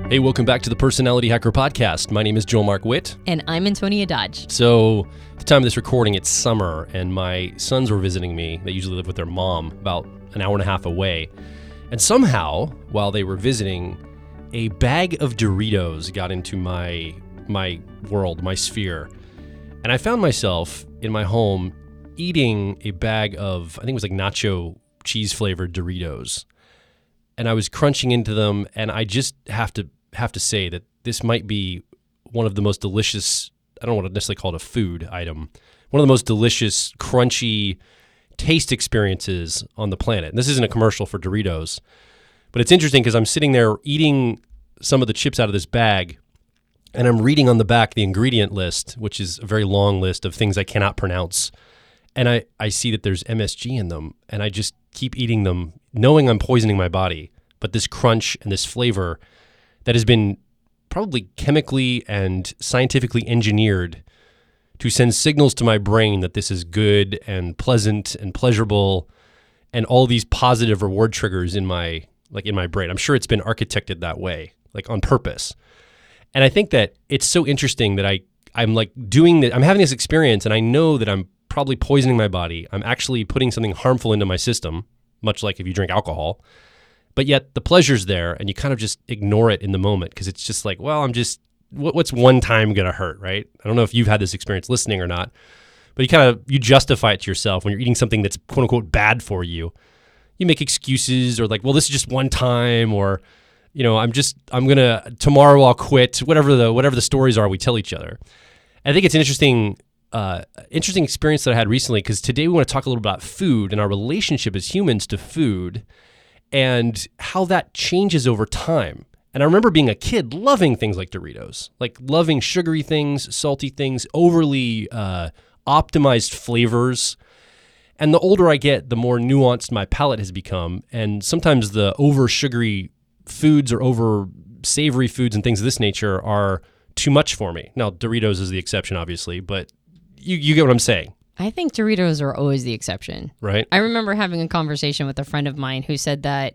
Hey, welcome back to the Personality Hacker Podcast. My name is Joel Mark Witt. And I'm Antonia Dodge. So, at the time of this recording, it's summer, and my sons were visiting me. They usually live with their mom about an hour and a half away. And somehow, while they were visiting, a bag of Doritos got into my world, my sphere. And I found myself in my home eating a bag of, I think it was like nacho cheese-flavored Doritos. And I was crunching into them, and I just have to say that this might be one of the most delicious, I don't want to necessarily call it a food item, one of the most delicious, crunchy taste experiences on the planet. And this isn't a commercial for Doritos, but it's interesting because I'm sitting there eating some of the chips out of this bag, and I'm reading on the back the ingredient list, which is a very long list of things I cannot pronounce. And I see that there's MSG in them, and I just keep eating them, knowing I'm poisoning my body. But this crunch and this flavor that has been probably chemically and scientifically engineered to send signals to my brain that this is good and pleasant and pleasurable and all these positive reward triggers in my brain. I'm sure it's been architected that way, like on purpose. And I think that it's so interesting that I'm like doing that. I'm having this experience, and I know that I'm probably poisoning my body. I'm actually putting something harmful into my system, much like if you drink alcohol. But yet the pleasure's there, and you kind of just ignore it in the moment because it's just like, well, what's one time going to hurt, right? I don't know if you've had this experience listening or not, but you justify it to yourself when you're eating something that's quote unquote bad for you. You make excuses or like, well, this is just one time, or, you know, tomorrow I'll quit, whatever the stories are we tell each other. And I think it's an interesting experience that I had recently, because today we want to talk a little about food and our relationship as humans to food, and how that changes over time. And I remember being a kid loving things like Doritos, like loving sugary things, salty things, overly optimized flavors. And the older I get, the more nuanced my palate has become. And sometimes the over sugary foods or over savory foods and things of this nature are too much for me. Now, Doritos is the exception, obviously, but you get what I'm saying. I think Doritos are always the exception. Right. I remember having a conversation with a friend of mine who said that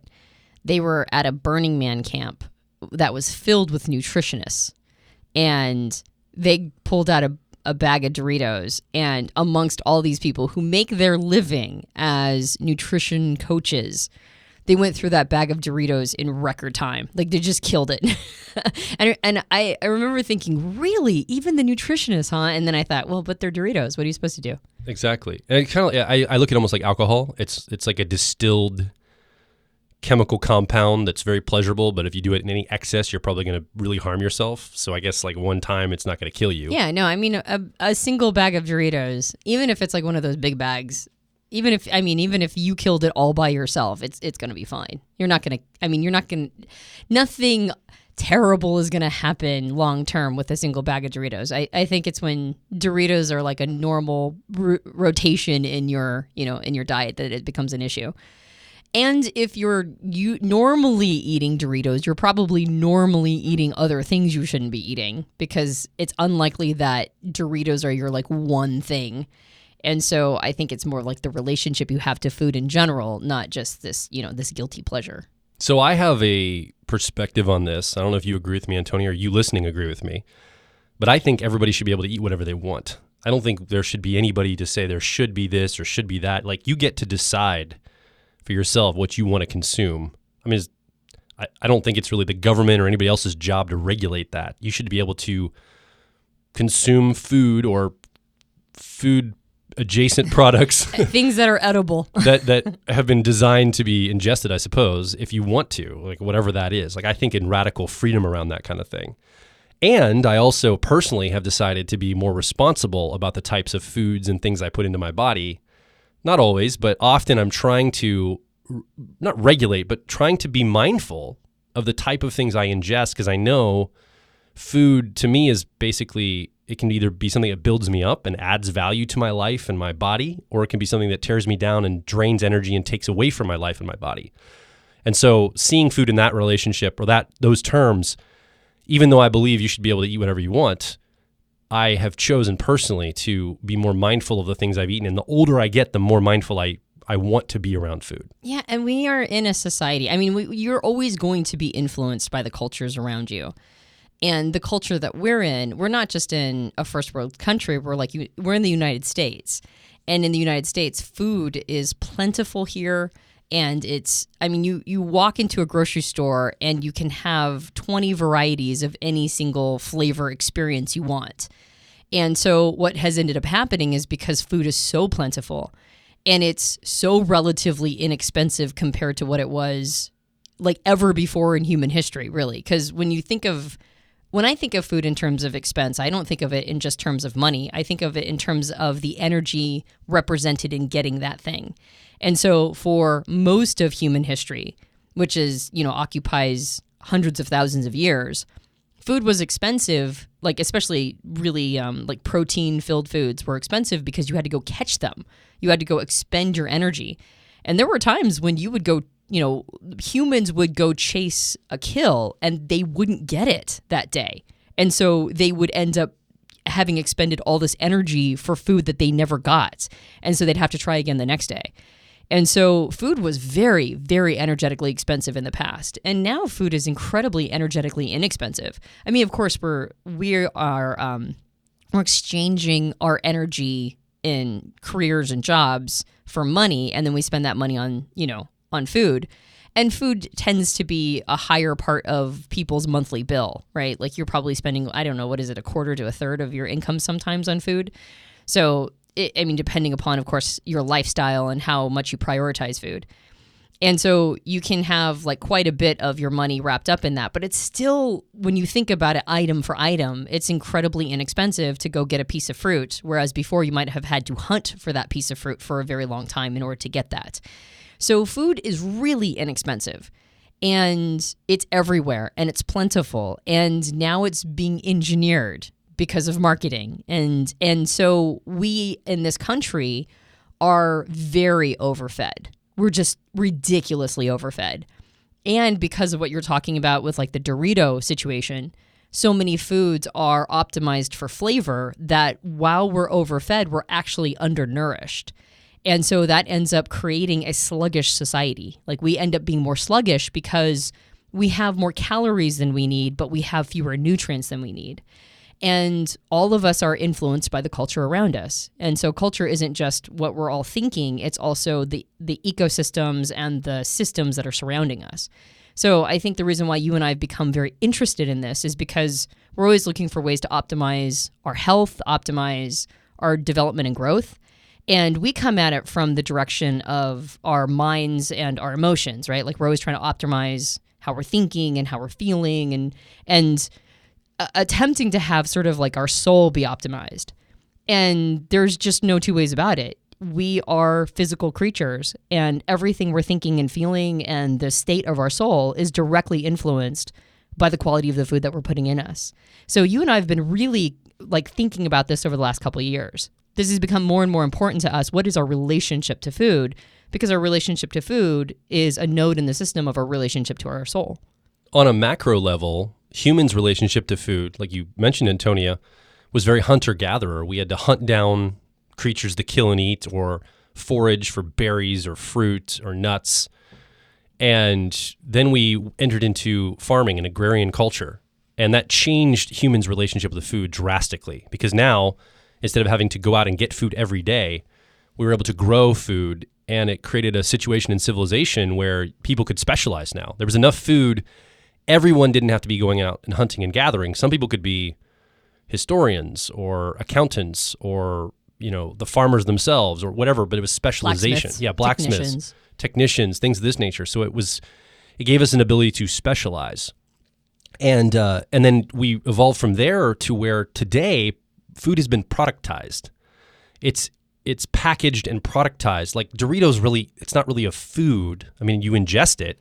they were at a Burning Man camp that was filled with nutritionists, and they pulled out a bag of Doritos, and amongst all these people who make their living as nutrition coaches, they went through that bag of Doritos in record time. Like, they just killed it. and I remember thinking, really? Even the nutritionists, huh? And then I thought, well, but they're Doritos. What are you supposed to do? Exactly. And I look at it almost like alcohol. It's like a distilled chemical compound that's very pleasurable, but if you do it in any excess, you're probably going to really harm yourself. So I guess like one time it's not going to kill you. Yeah, no, I mean, a single bag of Doritos, even if it's like one of those big bags, even if you killed it all by yourself, it's going to be fine. Nothing terrible is going to happen long term with a single bag of Doritos. I think it's when Doritos are like a normal rotation in your diet that it becomes an issue. And if you're normally eating Doritos, you're probably normally eating other things you shouldn't be eating, because it's unlikely that Doritos are your like one thing. And so I think it's more like the relationship you have to food in general, not just this guilty pleasure. So I have a perspective on this. I don't know if you agree with me, Antonia, or you listening agree with me, but I think everybody should be able to eat whatever they want. I don't think there should be anybody to say there should be this or should be that. Like, you get to decide for yourself what you want to consume. I mean, I don't think it's really the government or anybody else's job to regulate that. You should be able to consume food or food adjacent products things that are edible that have been designed to be ingested, I suppose, if you want to, like whatever that is. Like, I think in radical freedom around that kind of thing. And I also personally have decided to be more responsible about the types of foods and things I put into my body. Not always, but often I'm trying to not regulate, but trying to be mindful of the type of things I ingest, because I know food to me is basically, it can either be something that builds me up and adds value to my life and my body, or it can be something that tears me down and drains energy and takes away from my life and my body. And so seeing food in that relationship or those terms, even though I believe you should be able to eat whatever you want, I have chosen personally to be more mindful of the things I've eaten. And the older I get, the more mindful I I want to be around food. Yeah, and we are in a society. I mean, you're always going to be influenced by the cultures around you. And the culture that we're in, we're not just in a first world country. We're in the United States. And in the United States, food is plentiful here. And you walk into a grocery store and you can have 20 varieties of any single flavor experience you want. And so what has ended up happening is because food is so plentiful and it's so relatively inexpensive compared to what it was like ever before in human history, really. Because when I think of food in terms of expense, I don't think of it in just terms of money. I think of it in terms of the energy represented in getting that thing. And so for most of human history, which occupies hundreds of thousands of years, food was expensive, like especially really like protein-filled foods were expensive because you had to go catch them. You had to go expend your energy. And there were times when you would go, humans would go chase a kill and they wouldn't get it that day. And so they would end up having expended all this energy for food that they never got. And so they'd have to try again the next day. And so food was very, very energetically expensive in the past. And now food is incredibly energetically inexpensive. I mean, of course, we're exchanging our energy in careers and jobs for money, and then we spend that money on food. And food tends to be a higher part of people's monthly bill, right? Like you're probably spending, I don't know, what is it, a quarter to a third of your income sometimes on food. So depending upon, of course, your lifestyle and how much you prioritize food. And so you can have like quite a bit of your money wrapped up in that. But it's still, when you think about it item for item, it's incredibly inexpensive to go get a piece of fruit. Whereas before you might have had to hunt for that piece of fruit for a very long time in order to get that. So food is really inexpensive. And it's everywhere and it's plentiful. And now it's being engineered because of marketing. And so we in this country are very overfed. We're just ridiculously overfed. And because of what you're talking about with like the Dorito situation, so many foods are optimized for flavor that while we're overfed, we're actually undernourished. And so that ends up creating a sluggish society. Like we end up being more sluggish because we have more calories than we need, but we have fewer nutrients than we need. And all of us are influenced by the culture around us. And so culture isn't just what we're all thinking, it's also the ecosystems and the systems that are surrounding us. So I think the reason why you and I have become very interested in this is because we're always looking for ways to optimize our health, optimize our development and growth. And we come at it from the direction of our minds and our emotions, right? Like we're always trying to optimize how we're thinking and how we're feeling and attempting to have sort of like our soul be optimized. And there's just no two ways about it. We are physical creatures and everything we're thinking and feeling and the state of our soul is directly influenced by the quality of the food that we're putting in us. So you and I have been really like thinking about this over the last couple of years. This has become more and more important to us. What is our relationship to food? Because our relationship to food is a node in the system of our relationship to our soul. On a macro level, humans' relationship to food, like you mentioned, Antonia, was very hunter-gatherer. We had to hunt down creatures to kill and eat or forage for berries or fruit or nuts. And then we entered into farming and agrarian culture. And that changed humans' relationship with food drastically because now, instead of having to go out and get food every day, we were able to grow food, and it created a situation in civilization where people could specialize now. There was enough food. Everyone didn't have to be going out and hunting and gathering. Some people could be historians or accountants or, the farmers themselves or whatever, but it was specialization. Blacksmiths, technicians, things of this nature. So it gave us an ability to specialize. And then we evolved from there to where today food has been productized. It's packaged and productized. Like Doritos it's not really a food. I mean, you ingest it,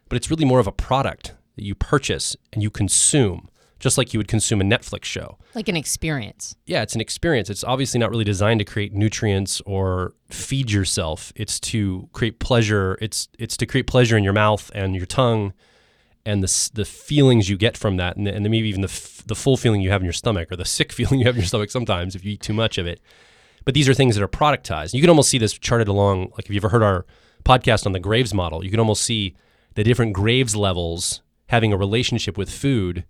but it's really more of a product that you purchase and you consume, just like you would consume a Netflix show. Like an experience. Yeah, it's an experience. It's obviously not really designed to create nutrients or feed yourself. It's to create pleasure. It's to create pleasure in your mouth and your tongue and the feelings you get from that, and then maybe even the full feeling you have in your stomach or the sick feeling you have in your stomach sometimes if you eat too much of it. But these are things that are productized. You can almost see this charted along, like if you've ever heard our podcast on the Graves model, you can almost see the different Graves levels having a relationship with food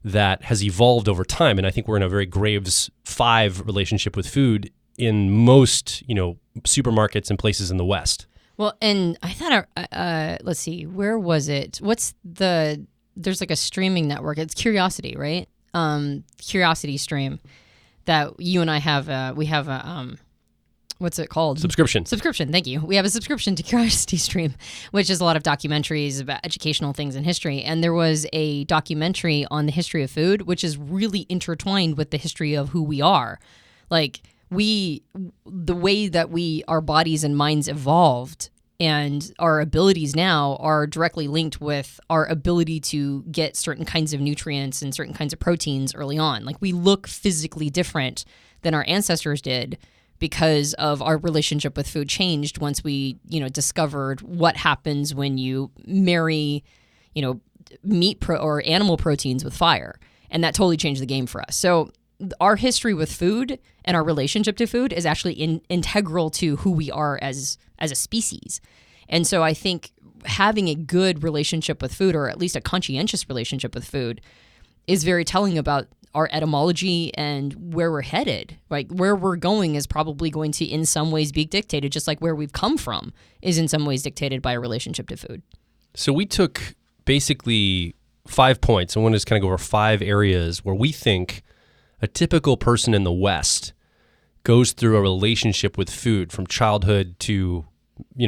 that has evolved over time. And I think we're in a very Graves 5 relationship with food in most, supermarkets and places in the West. Well, and I thought, let's see, where was it? There's like a streaming network. It's Curiosity, right? Curiosity Stream that you and I have. We have a, what's it called? Subscription. Thank you. We have a subscription to Curiosity Stream, which is a lot of documentaries about educational things in history. And there was a documentary on the history of food, which is really intertwined with the history of who we are. Like the way that our bodies and minds evolved and our abilities now are directly linked with our ability to get certain kinds of nutrients and certain kinds of proteins early on. Like we look physically different than our ancestors did because of our relationship with food changed once we, discovered what happens when you marry, meat or animal proteins with fire. And that totally changed the game for us. So our history with food and our relationship to food is actually integral to who we are as a species. And so I think having a good relationship with food, or at least a conscientious relationship with food, is very telling about our etymology and where we're headed. Like where we're going is probably going to in some ways be dictated, just like where we've come from is in some ways dictated by a relationship to food. So we took basically 5 points. I want to just kind of go over 5 areas where we think a typical person in the West goes through a relationship with food from childhood to,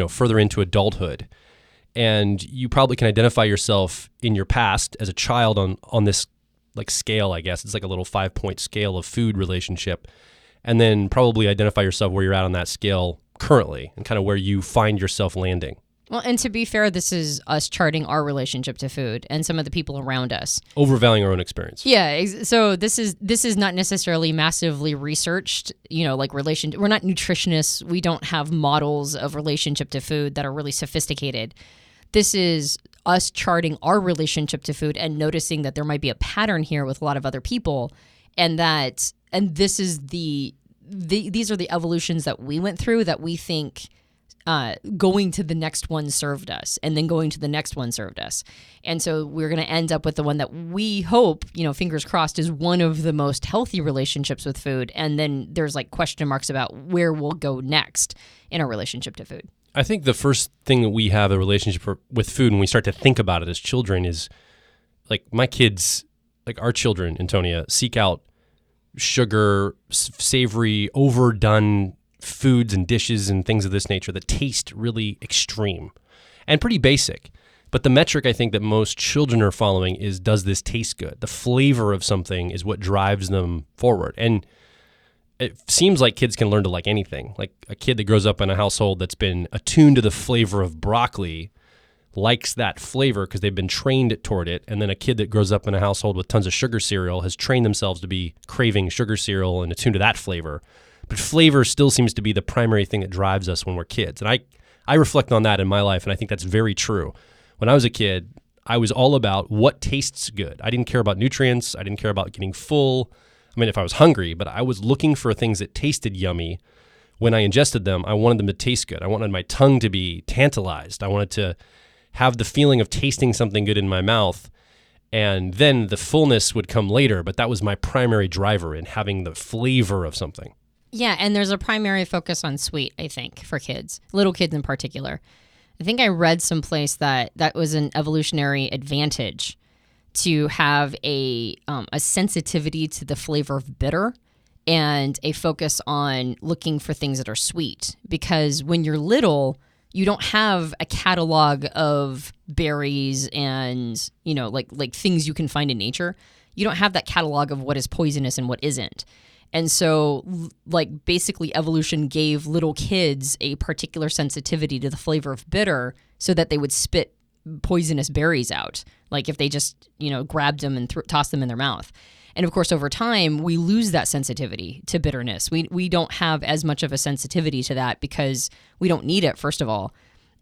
further into adulthood. And you probably can identify yourself in your past as a child on this like scale, I guess. It's like a little 5-point scale of food relationship. And then probably identify yourself where you're at on that scale currently and kind of where you find yourself landing. Well, and to be fair, this is us charting our relationship to food and some of the people around us. Overvaluing our own experience. Yeah, so this is not necessarily massively researched, like we're not nutritionists. We don't have models of relationship to food that are really sophisticated. This is us charting our relationship to food and noticing that there might be a pattern here with a lot of other people, and this is these are the evolutions that we went through that we think going to the next one served us, and then going to the next one served us. And so we're going to end up with the one that we hope, fingers crossed, is one of the most healthy relationships with food. And then there's like question marks about where we'll go next in our relationship to food. I think the first thing that we have a relationship with food when we start to think about it as children is like my kids, like our children, Antonia, seek out sugar, savory, overdone foods and dishes and things of this nature that taste really extreme and pretty basic. But the metric I think that most children are following is, does this taste good? The flavor of something is what drives them forward. And it seems like kids can learn to like anything. Like a kid that grows up in a household that's been attuned to the flavor of broccoli likes that flavor because they've been trained toward it. And then a kid that grows up in a household with tons of sugar cereal has trained themselves to be craving sugar cereal and attuned to that flavor. But flavor still seems to be the primary thing that drives us when we're kids. And I reflect on that in my life, and I think that's very true. When I was a kid, I was all about what tastes good. I didn't care about nutrients. I didn't care about getting full. I mean, if I was hungry, but I was looking for things that tasted yummy. When I ingested them, I wanted them to taste good. I wanted my tongue to be tantalized. I wanted to have the feeling of tasting something good in my mouth. And then the fullness would come later, but that was my primary driver in having the flavor of something. Yeah, and there's a primary focus on sweet, I think, for kids, little kids in particular. I think I read someplace that was an evolutionary advantage to have a sensitivity to the flavor of bitter and a focus on looking for things that are sweet. Because when you're little, you don't have a catalog of berries and, like things you can find in nature. You don't have that catalog of what is poisonous and what isn't. And so, like, basically evolution gave little kids a particular sensitivity to the flavor of bitter so that they would spit poisonous berries out, like if they just, grabbed them and tossed them in their mouth. And of course, over time, we lose that sensitivity to bitterness. We don't have as much of a sensitivity to that because we don't need it, first of all.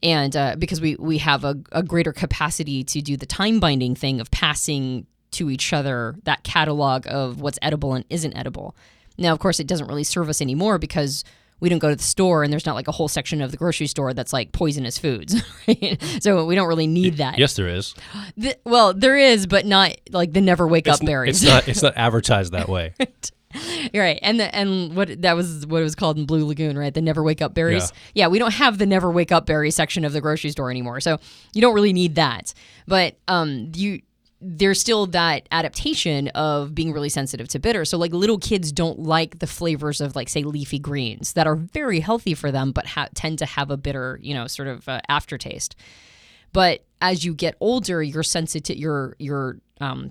And because we have a greater capacity to do the time-binding thing of passing to each other that catalog of what's edible and isn't edible. Now, of course, it doesn't really serve us anymore because we don't go to the store and there's not like a whole section of the grocery store that's like poisonous foods. Right? So we don't really need that. Yes, there is. Well, there is, but not like the never wake up berries. It's not advertised that way. You're right. And what that was what it was called in Blue Lagoon, right? The never wake up berries. Yeah, we don't have the never wake up berry section of the grocery store anymore. So you don't really need that. But there's still that adaptation of being really sensitive to bitter. So like little kids don't like the flavors of like say leafy greens that are very healthy for them, but tend to have a bitter, sort of aftertaste. But as you get older, your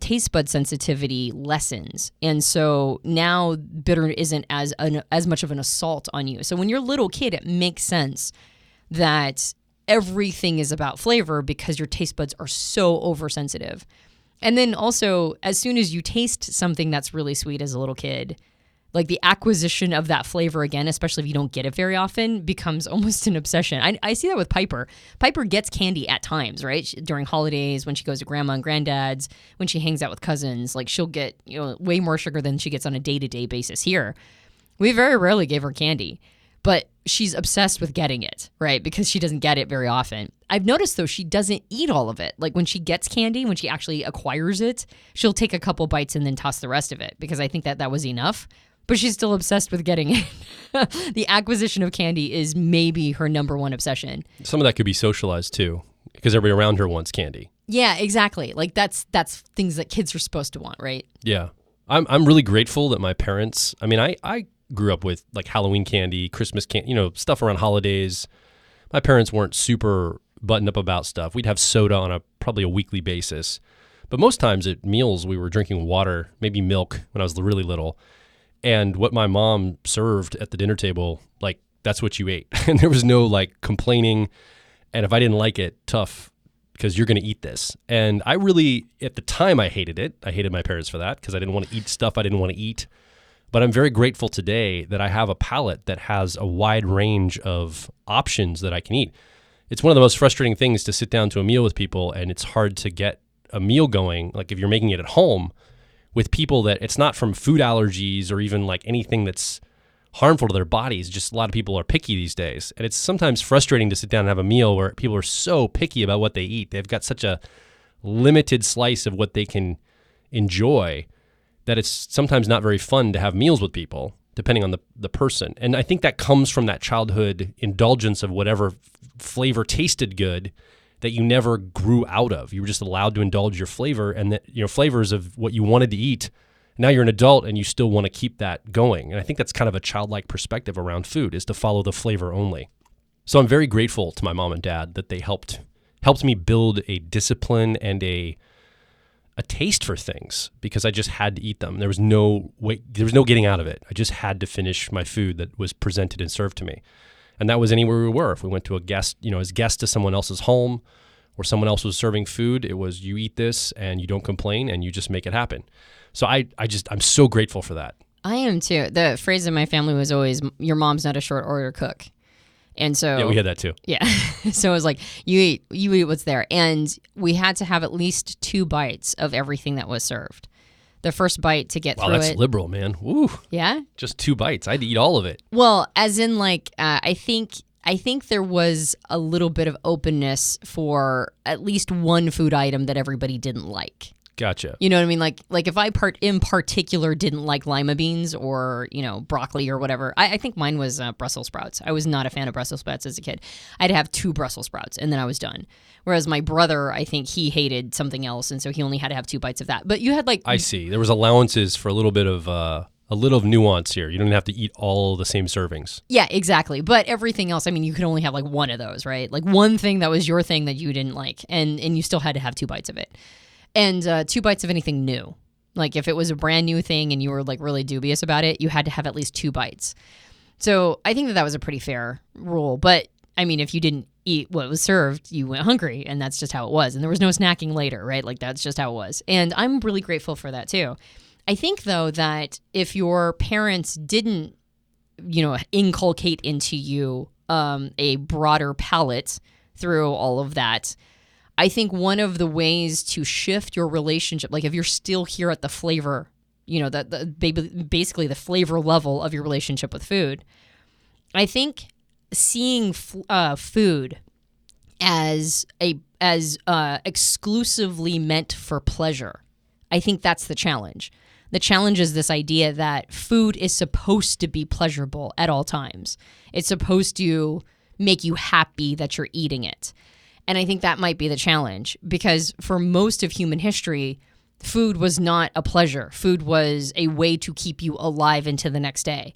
taste bud sensitivity lessens, and so now bitter isn't as much of an assault on you. So when you're a little kid, it makes sense that everything is about flavor because your taste buds are so oversensitive. And then also, as soon as you taste something that's really sweet as a little kid, like the acquisition of that flavor again, especially if you don't get it very often, becomes almost an obsession. I see that with Piper. Piper gets candy at times, right? During holidays, when she goes to grandma and granddad's, when she hangs out with cousins, like she'll get way more sugar than she gets on a day-to-day basis here. We very rarely gave her candy, but she's obsessed with getting it, right? Because she doesn't get it very often. I've noticed, though, she doesn't eat all of it. Like when she gets candy, when she actually acquires it, she'll take a couple bites and then toss the rest of it because I think that was enough. But she's still obsessed with getting it. The acquisition of candy is maybe her number one obsession. Some of that could be socialized, too, because everybody around her wants candy. Yeah, exactly. Like that's things that kids are supposed to want, right? Yeah. I'm really grateful that my parents, I grew up with like Halloween candy, Christmas candy, stuff around holidays. My parents weren't super buttoned up about stuff. We'd have soda on probably a weekly basis. But most times at meals, we were drinking water, maybe milk when I was really little. And what my mom served at the dinner table, like that's what you ate. And there was no like complaining. And if I didn't like it, tough, because you're going to eat this. And I really, at the time, I hated it. I hated my parents for that because I didn't want to eat stuff I didn't want to eat. But I'm very grateful today that I have a palate that has a wide range of options that I can eat. It's one of the most frustrating things to sit down to a meal with people, and it's hard to get a meal going, like if you're making it at home, with people that it's not from food allergies or even like anything that's harmful to their bodies. Just a lot of people are picky these days. And it's sometimes frustrating to sit down and have a meal where people are so picky about what they eat. They've got such a limited slice of what they can enjoy that it's sometimes not very fun to have meals with people, depending on the person. And I think that comes from that childhood indulgence of whatever flavor tasted good that you never grew out of. You were just allowed to indulge your flavor and that flavors of what you wanted to eat. Now you're an adult and you still want to keep that going. And I think that's kind of a childlike perspective around food, is to follow the flavor only. So I'm very grateful to my mom and dad that they helped me build a discipline and a taste for things, because I just had to eat them. There was no getting out of it. I just had to finish my food that was presented and served to me. And that was anywhere we were. If we went to a guest, as guest to someone else's home, or someone else was serving food, it was you eat this and you don't complain and you just make it happen. So I'm so grateful for that. I am too. The phrase in my family was always, your mom's not a short order cook. And so yeah, we had that too. Yeah. So it was like, you eat what's there. And we had to have at least 2 bites of everything that was served. The first bite to get through it. Wow, that's liberal, man. Woo. Yeah? Just 2 bites. I'd eat all of it. Well, as in like, I think there was a little bit of openness for at least one food item that everybody didn't like. Gotcha. You know what I mean? Like if I in particular didn't like lima beans or, broccoli or whatever, I think mine was Brussels sprouts. I was not a fan of Brussels sprouts as a kid. I'd have 2 Brussels sprouts and then I was done. Whereas my brother, I think he hated something else, and so he only had to have 2 bites of that. But you had like... I see. There was allowances for a little bit of... A little of nuance here. You don't have to eat all the same servings. Yeah, exactly. But everything else, you could only have like one of those, right? Like one thing that was your thing that you didn't like, and you still had to have 2 bites of it. And 2 bites of anything new. Like if it was a brand new thing and you were like really dubious about it, you had to have at least 2 bites. So I think that was a pretty fair rule. But if you didn't eat what was served, you went hungry, and that's just how it was. And there was no snacking later, right? Like that's just how it was. And I'm really grateful for that too. I think, though, that if your parents didn't, inculcate into you a broader palate through all of that, I think one of the ways to shift your relationship, like if you're still here at the flavor basically the flavor level of your relationship with food. I think seeing food as exclusively meant for pleasure, I think that's the challenge. The challenge is this idea that food is supposed to be pleasurable at all times. It's supposed to make you happy that you're eating it. And I think that might be the challenge, because for most of human history, food was not a pleasure. Food was a way to keep you alive into the next day.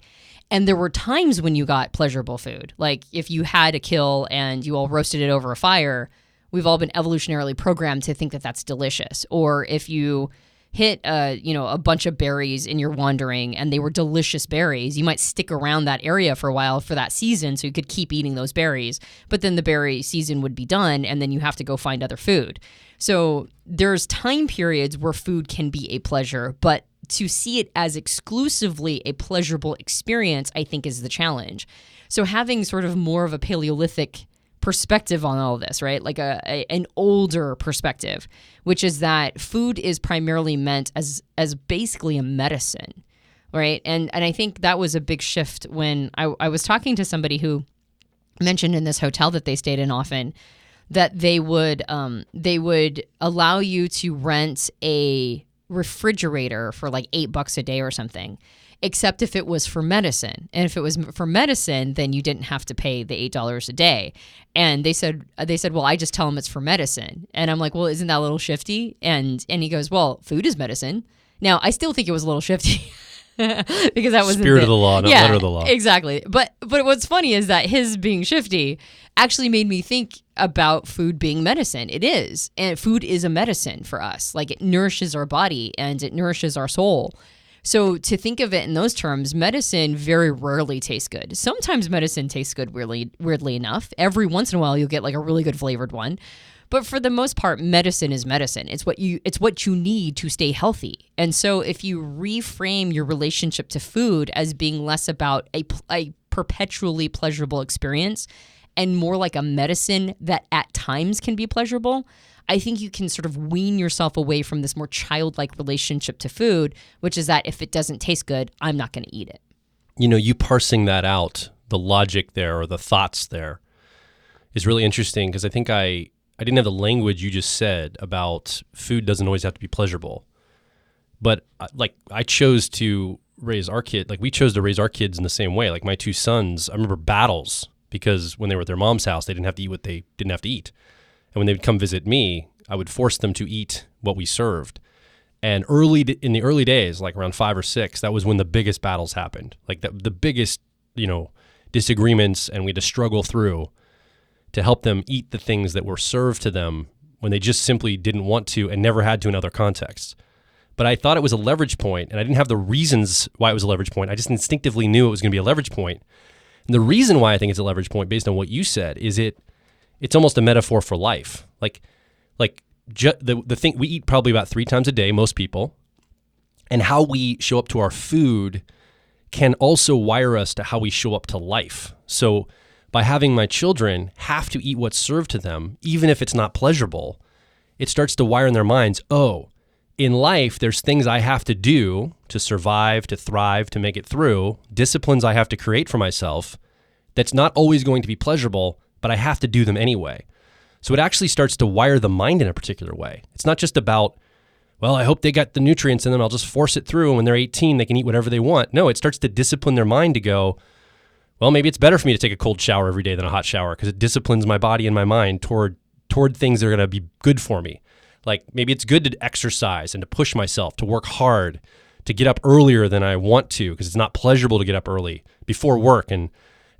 And there were times when you got pleasurable food. Like if you had a kill and you all roasted it over a fire, we've all been evolutionarily programmed to think that that's delicious. Or if you hit a bunch of berries in your wandering and they were delicious berries, you might stick around that area for a while for that season so you could keep eating those berries. But then the berry season would be done and then you have to go find other food. So there's time periods where food can be a pleasure, but to see it as exclusively a pleasurable experience, I think, is the challenge. So having sort of more of a Paleolithic perspective on all of this, right? Like an older perspective, which is that food is primarily meant as basically a medicine, right? And I think that was a big shift when I was talking to somebody who mentioned in this hotel that they stayed in often that they would allow you to rent a refrigerator for like $8 a day or something, except if it was for medicine. And if it was for medicine, then you didn't have to pay the $8 a day. And they said, well, I just tell them it's for medicine. And I'm like, well, isn't that a little shifty? And he goes, well, food is medicine. Now, I still think it was a little shifty. Because that was spirit of the law, not letter of the law. Exactly. But what's funny is that his being shifty actually made me think about food being medicine. It is. And food is a medicine for us. Like it nourishes our body and it nourishes our soul. So to think of it in those terms, medicine very rarely tastes good. Sometimes medicine tastes good, weirdly enough. Every once in a while, you'll get like a really good flavored one. But for the most part, medicine is medicine. It's what you need to stay healthy. And so if you reframe your relationship to food as being less about a perpetually pleasurable experience and more like a medicine that at times can be pleasurable, I think you can sort of wean yourself away from this more childlike relationship to food, which is that if it doesn't taste good, I'm not going to eat it. You parsing that out, the logic there or the thoughts there is really interesting, because I think I didn't have the language you just said about food doesn't always have to be pleasurable. But I chose to raise our kid, we chose to raise our kids in the same way. Like my two sons, I remember battles because when they were at their mom's house, they didn't have to eat what they didn't have to eat. And when they would come visit me, I would force them to eat what we served. And in the early days, like around 5 or 6, that was when the biggest battles happened. Like the biggest, disagreements, and we had to struggle through to help them eat the things that were served to them when they just simply didn't want to and never had to in other contexts. But I thought it was a leverage point, and I didn't have the reasons why it was a leverage point. I just instinctively knew it was going to be a leverage point. And the reason why I think it's a leverage point, based on what you said, is it's almost a metaphor for life. The thing we eat probably about 3 times a day, most people, and how we show up to our food can also wire us to how we show up to life. So by having my children have to eat what's served to them, even if it's not pleasurable, it starts to wire in their minds, oh, in life, there's things I have to do to survive, to thrive, to make it through, disciplines I have to create for myself that's not always going to be pleasurable, but I have to do them anyway. So it actually starts to wire the mind in a particular way. It's not just about, well, I hope they got the nutrients in them, I'll just force it through, and when they're 18, they can eat whatever they want. No, it starts to discipline their mind to go, well, maybe it's better for me to take a cold shower every day than a hot shower because it disciplines my body and my mind toward things that are going to be good for me. Like maybe it's good to exercise and to push myself, to work hard, to get up earlier than I want to because it's not pleasurable to get up early before work and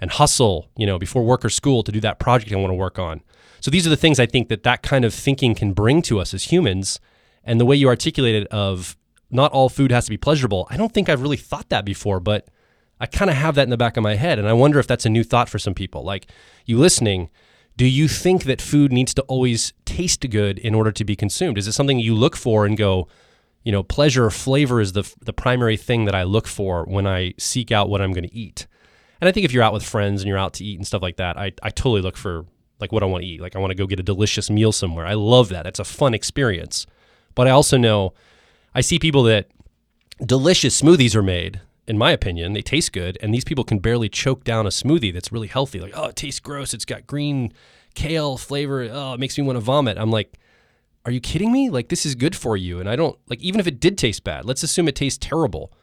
hustle, before work or school to do that project I want to work on. So these are the things I think that kind of thinking can bring to us as humans. And the way you articulated of not all food has to be pleasurable, I don't think I've really thought that before, but I kind of have that in the back of my head. And I wonder if that's a new thought for some people. Like you listening, do you think that food needs to always taste good in order to be consumed? Is it something you look for and go, pleasure or flavor is the primary thing that I look for when I seek out what I'm going to eat? And I think if you're out with friends and you're out to eat and stuff like that, I totally look for like what I want to eat. Like I want to go get a delicious meal somewhere. I love that. It's a fun experience. But I also know I see people that delicious smoothies are made. In my opinion, they taste good, and these people can barely choke down a smoothie that's really healthy. Like, oh, it tastes gross. It's got green kale flavor. Oh, it makes me want to vomit. I'm like, are you kidding me? Like, this is good for you. And I don't, like, even if it did taste bad, let's assume it tastes terrible.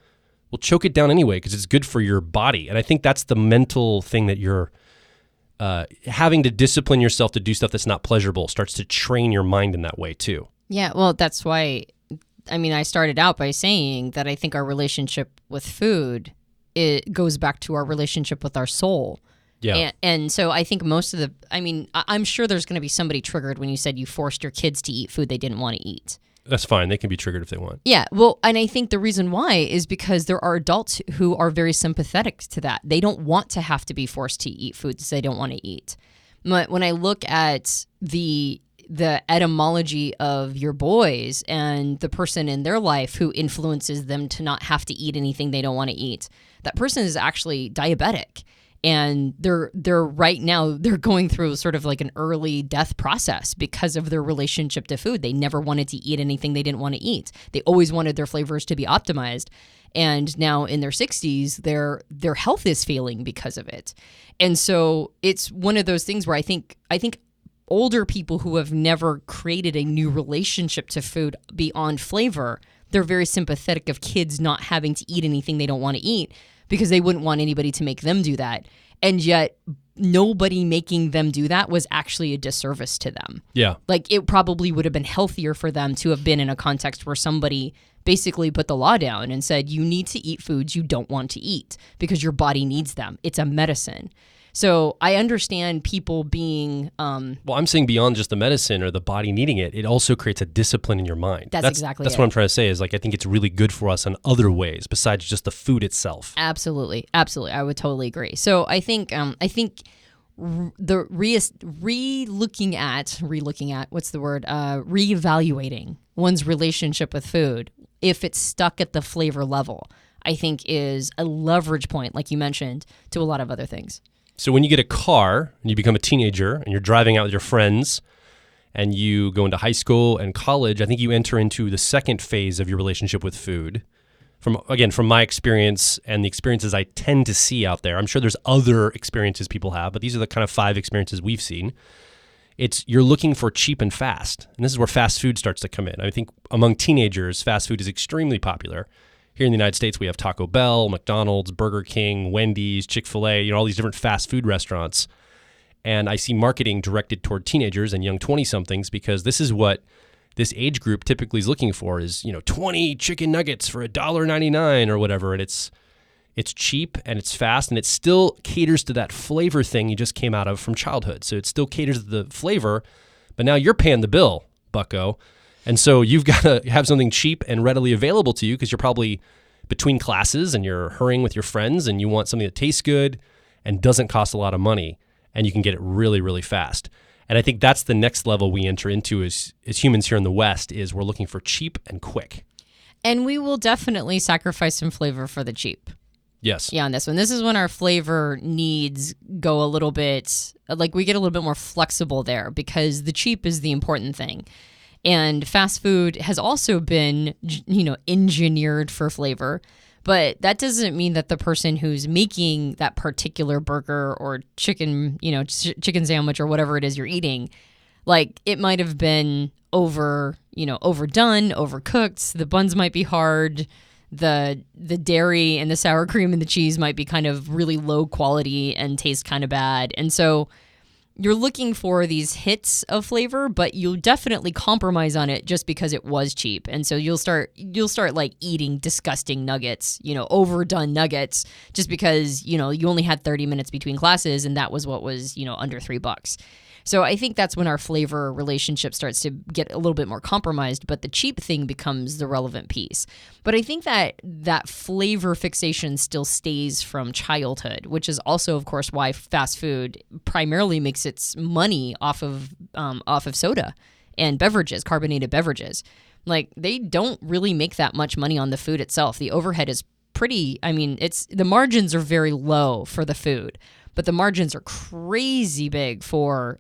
Well, choke it down anyway because it's good for your body. And I think that's the mental thing that you're having to discipline yourself to do stuff that's not pleasurable starts to train your mind in that way too. Yeah, well, that's why, I started out by saying that I think our relationship with food, it goes back to our relationship with our soul. Yeah. And so I think most of I'm sure there's going to be somebody triggered when you said you forced your kids to eat food they didn't want to eat. That's fine. They can be triggered if they want. Yeah, well, and I think the reason why is because there are adults who are very sympathetic to that. They don't want to have to be forced to eat foods they don't want to eat. But when I look at the etymology of your boys and the person in their life who influences them to not have to eat anything they don't want to eat, that person is actually diabetic. And they're right now, they're going through sort of like an early death process because of their relationship to food. They never wanted to eat anything they didn't want to eat. They always wanted their flavors to be optimized. And now in their 60s, their health is failing because of it. And so it's one of those things where I think older people who have never created a new relationship to food beyond flavor, they're very sympathetic of kids not having to eat anything they don't want to eat, because they wouldn't want anybody to make them do that. And yet nobody making them do that was actually a disservice to them. Yeah. Like, it probably would have been healthier for them to have been in a context where somebody basically put the law down and said, you need to eat foods you don't want to eat because your body needs them. It's a medicine. So I understand people being... well, I'm saying beyond just the medicine or the body needing it, it also creates a discipline in your mind. That's exactly That's it. what I'm trying to say is, like, I think it's really good for us in other ways besides just the food itself. Absolutely. I would totally agree. So I think the reevaluating one's relationship with food, if it's stuck at the flavor level, I think is a leverage point, like you mentioned, to a lot of other things. So when you get a car and you become a teenager and you're driving out with your friends and you go into high school and college, I think you enter into the second phase of your relationship with food. From my experience and the experiences I tend to see out there, I'm sure there's other experiences people have, but these are the kind of 5 experiences we've seen. You're looking for cheap and fast. And this is where fast food starts to come in. I think among teenagers, fast food is extremely popular. Here in the United States, we have Taco Bell, McDonald's, Burger King, Wendy's, Chick-fil-A, all these different fast food restaurants. And I see marketing directed toward teenagers and young 20-somethings because this is what this age group typically is looking for is, 20 chicken nuggets for $1.99 or whatever. And it's cheap and it's fast and it still caters to that flavor thing you just came out of from childhood. So it still caters to the flavor, but now you're paying the bill, bucko. And so you've got to have something cheap and readily available to you because you're probably between classes and you're hurrying with your friends and you want something that tastes good and doesn't cost a lot of money and you can get it really, really fast. And I think that's the next level we enter into as humans here in the West is we're looking for cheap and quick. And we will definitely sacrifice some flavor for the cheap. Yes. Yeah, on this one. This is when our flavor needs go a little bit, like we get a little bit more flexible there because the cheap is the important thing. And fast food has also been, engineered for flavor, but that doesn't mean that the person who's making that particular burger or chicken, chicken sandwich or whatever it is you're eating, like it might have been overdone, overcooked. The buns might be hard. The dairy and the sour cream and the cheese might be kind of really low quality and taste kind of bad. And so you're looking for these hits of flavor, but you'll definitely compromise on it just because it was cheap. And so you'll start like eating disgusting nuggets, overdone nuggets, just because, you only had 30 minutes between classes and that was what was, under $3. So I think that's when our flavor relationship starts to get a little bit more compromised, but the cheap thing becomes the relevant piece. But I think that flavor fixation still stays from childhood, which is also, of course, why fast food primarily makes its money off of soda and beverages, carbonated beverages. Like, they don't really make that much money on the food itself. The overhead is pretty, the margins are very low for the food. But the margins are crazy big for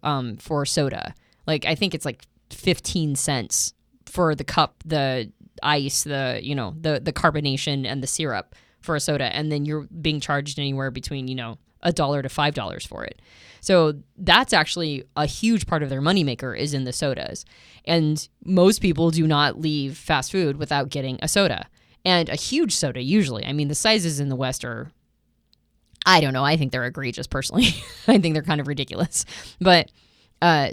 soda. Like, I think it's like 15 cents for the cup, the ice, the carbonation and the syrup for a soda, and then you're being charged anywhere between $1 to $5 for it. So that's actually a huge part of their moneymaker is in the sodas. And most people do not leave fast food without getting a soda. And a huge soda usually. I mean, the sizes in the West are, I don't know, I think they're egregious personally. I think they're kind of ridiculous. But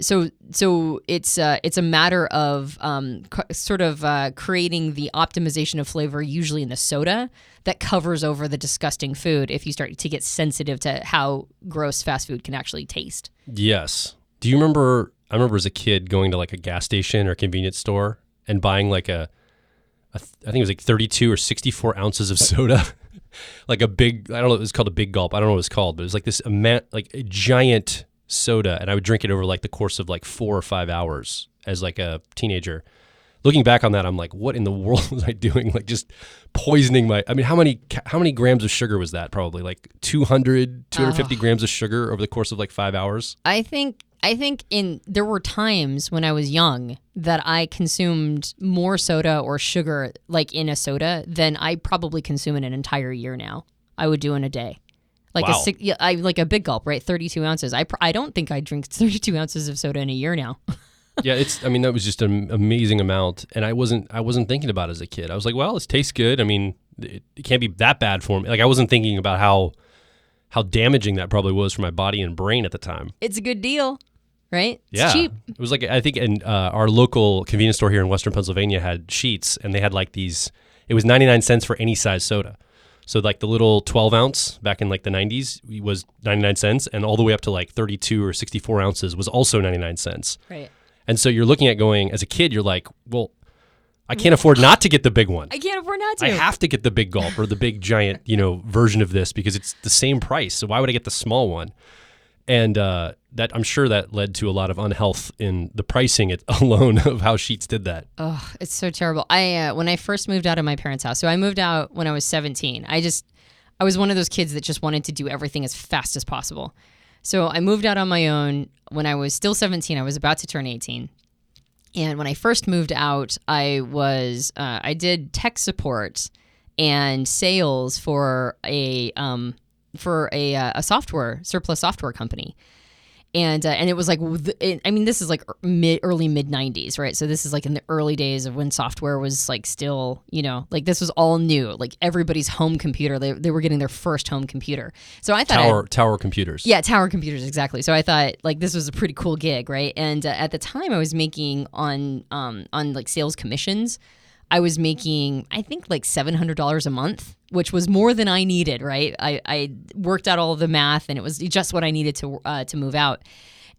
so it's a matter of creating the optimization of flavor usually in the soda that covers over the disgusting food if you start to get sensitive to how gross fast food can actually taste. Yes. Do you remember, I remember as a kid going to like a gas station or convenience store and buying like I think it was like 32 or 64 ounces of soda. Like a big, I don't know, it was called a big gulp. I don't know what it was called, but it was like this like a giant soda, and I would drink it over like the course of like 4 or 5 hours as like a teenager. Looking back on that, I'm like, what in the world was I doing? Like just poisoning I mean, how many grams of sugar was that? Probably like 250 grams of sugar over the course of like 5 hours. I think there were times when I was young that I consumed more soda or sugar like in a soda than I probably consume in an entire year now. I would do in a day. Like wow. Like a big gulp, right? 32 ounces. I don't think I drink 32 ounces of soda in a year now. Yeah, that was just an amazing amount, and I wasn't thinking about it as a kid. I was like, well, it tastes good. I mean, it can't be that bad for me. Like I wasn't thinking about how damaging that probably was for my body and brain at the time. It's a good deal, right? It's cheap. It was like, I think in our local convenience store here in Western Pennsylvania had sheets, and they had like these, it was 99 cents for any size soda. So like the little 12 ounce back in like the 90s was 99 cents, and all the way up to like 32 or 64 ounces was also 99 cents. Right. And so you're looking at going, as a kid, you're like, well, I can't afford not to get the big one. I can't afford not to. I have to get the big gulp or the big giant, version of this because it's the same price. So why would I get the small one? And that I'm sure that led to a lot of unhealth in the pricing alone of how Sheetz did that. Oh, it's so terrible. When I first moved out of my parents' house, so I moved out when I was 17. I was one of those kids that just wanted to do everything as fast as possible. So I moved out on my own when I was still 17. I was about to turn 18. And when I first moved out, I did tech support and sales for a surplus software company. And it was like, this is like early mid 90s, right? So this is like in the early days of when software was like still, like this was all new. Like everybody's home computer, they were getting their first home computer. So I thought tower computers. Yeah, tower computers, exactly. So I thought like this was a pretty cool gig, right? And at the time I was making on like sales commissions, I was making, I think, like $700 a month, which was more than I needed, right? I worked out all of the math, and it was just what I needed to move out.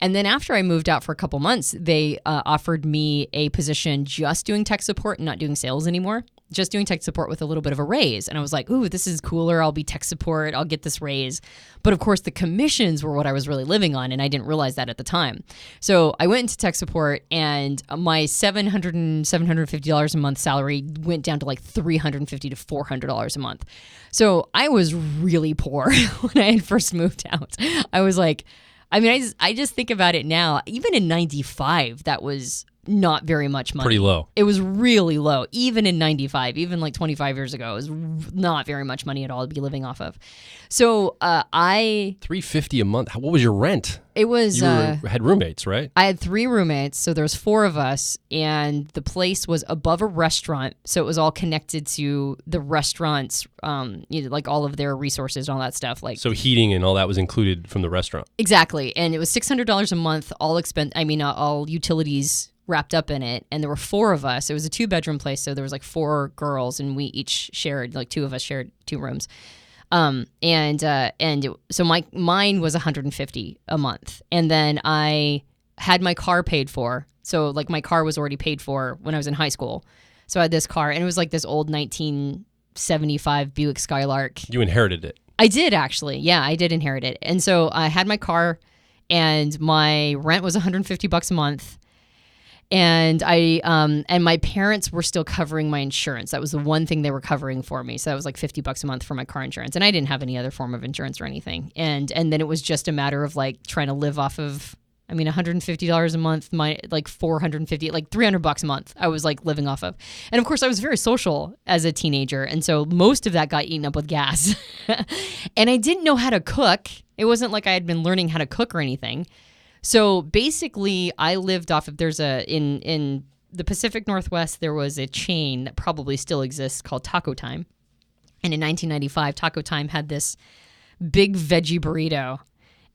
And then after I moved out for a couple months, they offered me a position just doing tech support and not doing sales anymore, just doing tech support with a little bit of a raise. And I was like, ooh, this is cooler. I'll be tech support. I'll get this raise. But of course, the commissions were what I was really living on, and I didn't realize that at the time. So I went into tech support, and my $750 a month salary went down to like $350 to $400 a month. So I was really poor when I had first moved out. I was like, I just think about it now. Even in 95, that was not very much money. Pretty low. It was really low. Even in 95, even like 25 years ago, it was not very much money at all to be living off of. So $350 a month. What was your rent? It was you had roommates, right? I had 3 roommates, so there was 4 of us, and the place was above a restaurant, so it was all connected to the restaurants, like all of their resources and all that stuff. Like so, heating and all that was included from the restaurant. Exactly, and it was $600 a month, all utilities wrapped up in it, and there were 4 of us. It was a 2-bedroom place, so there was like 4 girls, and we each shared, like 2 of us shared 2 rooms. So mine was $150 a month, and then I had my car paid for. So like my car was already paid for when I was in high school. So I had this car, and it was like this old 1975 Buick Skylark. You inherited it. I did actually. Yeah, I did inherit it. And so I had my car, and my rent was $150 a month. And and my parents were still covering my insurance. That was the one thing they were covering for me. So that was like $50 a month for my car insurance. And I didn't have any other form of insurance or anything. And then it was just a matter of like trying to live off of I mean, $150 a month, like $300 a month. I was like living off of. And of course, I was very social as a teenager. And so most of that got eaten up with gas. And I didn't know how to cook. It wasn't like I had been learning how to cook or anything. So basically, I lived off of, in the Pacific Northwest, there was a chain that probably still exists called Taco Time. And in 1995, Taco Time had this big veggie burrito.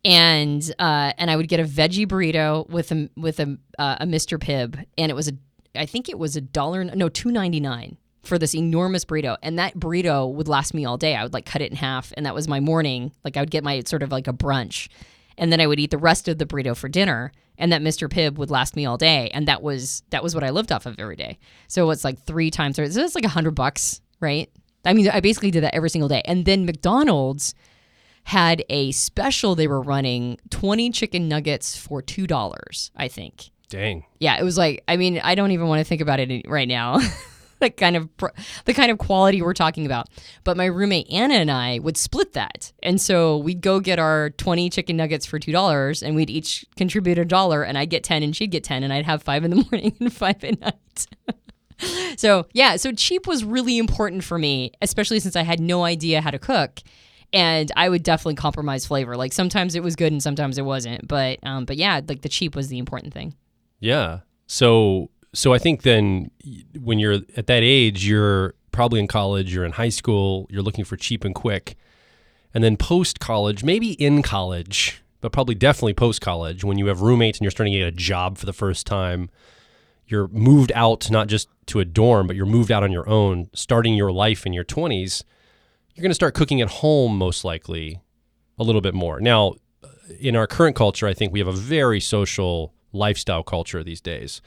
And I would get a veggie burrito with a Mr. Pibb, and I think it was $2.99 for this enormous burrito, and that burrito would last me all day. I would like cut it in half, and that was my morning. Like I would get my sort of like a brunch, and then I would eat the rest of the burrito for dinner, and that Mr. Pibb would last me all day, and that was what I lived off of every day. So it's like 3 times, so it's like $100, right? I mean, I basically did that every single day, and then McDonald's had a special they were running, 20 chicken nuggets for $2, I think. Dang. Yeah, it was like, I mean, I don't even want to think about it right now. the kind of quality we're talking about. But my roommate Anna and I would split that. And so we'd go get our 20 chicken nuggets for $2, and we'd each contribute $1, and I'd get 10 and she'd get 10, and I'd have 5 in the morning and 5 at night. So cheap was really important for me, especially since I had no idea how to cook. And I would definitely compromise flavor. Like sometimes it was good and sometimes it wasn't. But yeah, like the cheap was the important thing. Yeah. So I think then when you're at that age, you're probably in college, you're in high school, you're looking for cheap and quick. And then post-college, maybe in college, but probably definitely post-college, when you have roommates and you're starting to get a job for the first time, you're moved out not just to a dorm, but you're moved out on your own, starting your life in your 20s. You're going to start cooking at home most likely a little bit more. Now, in our current culture, I think we have a very social lifestyle culture these days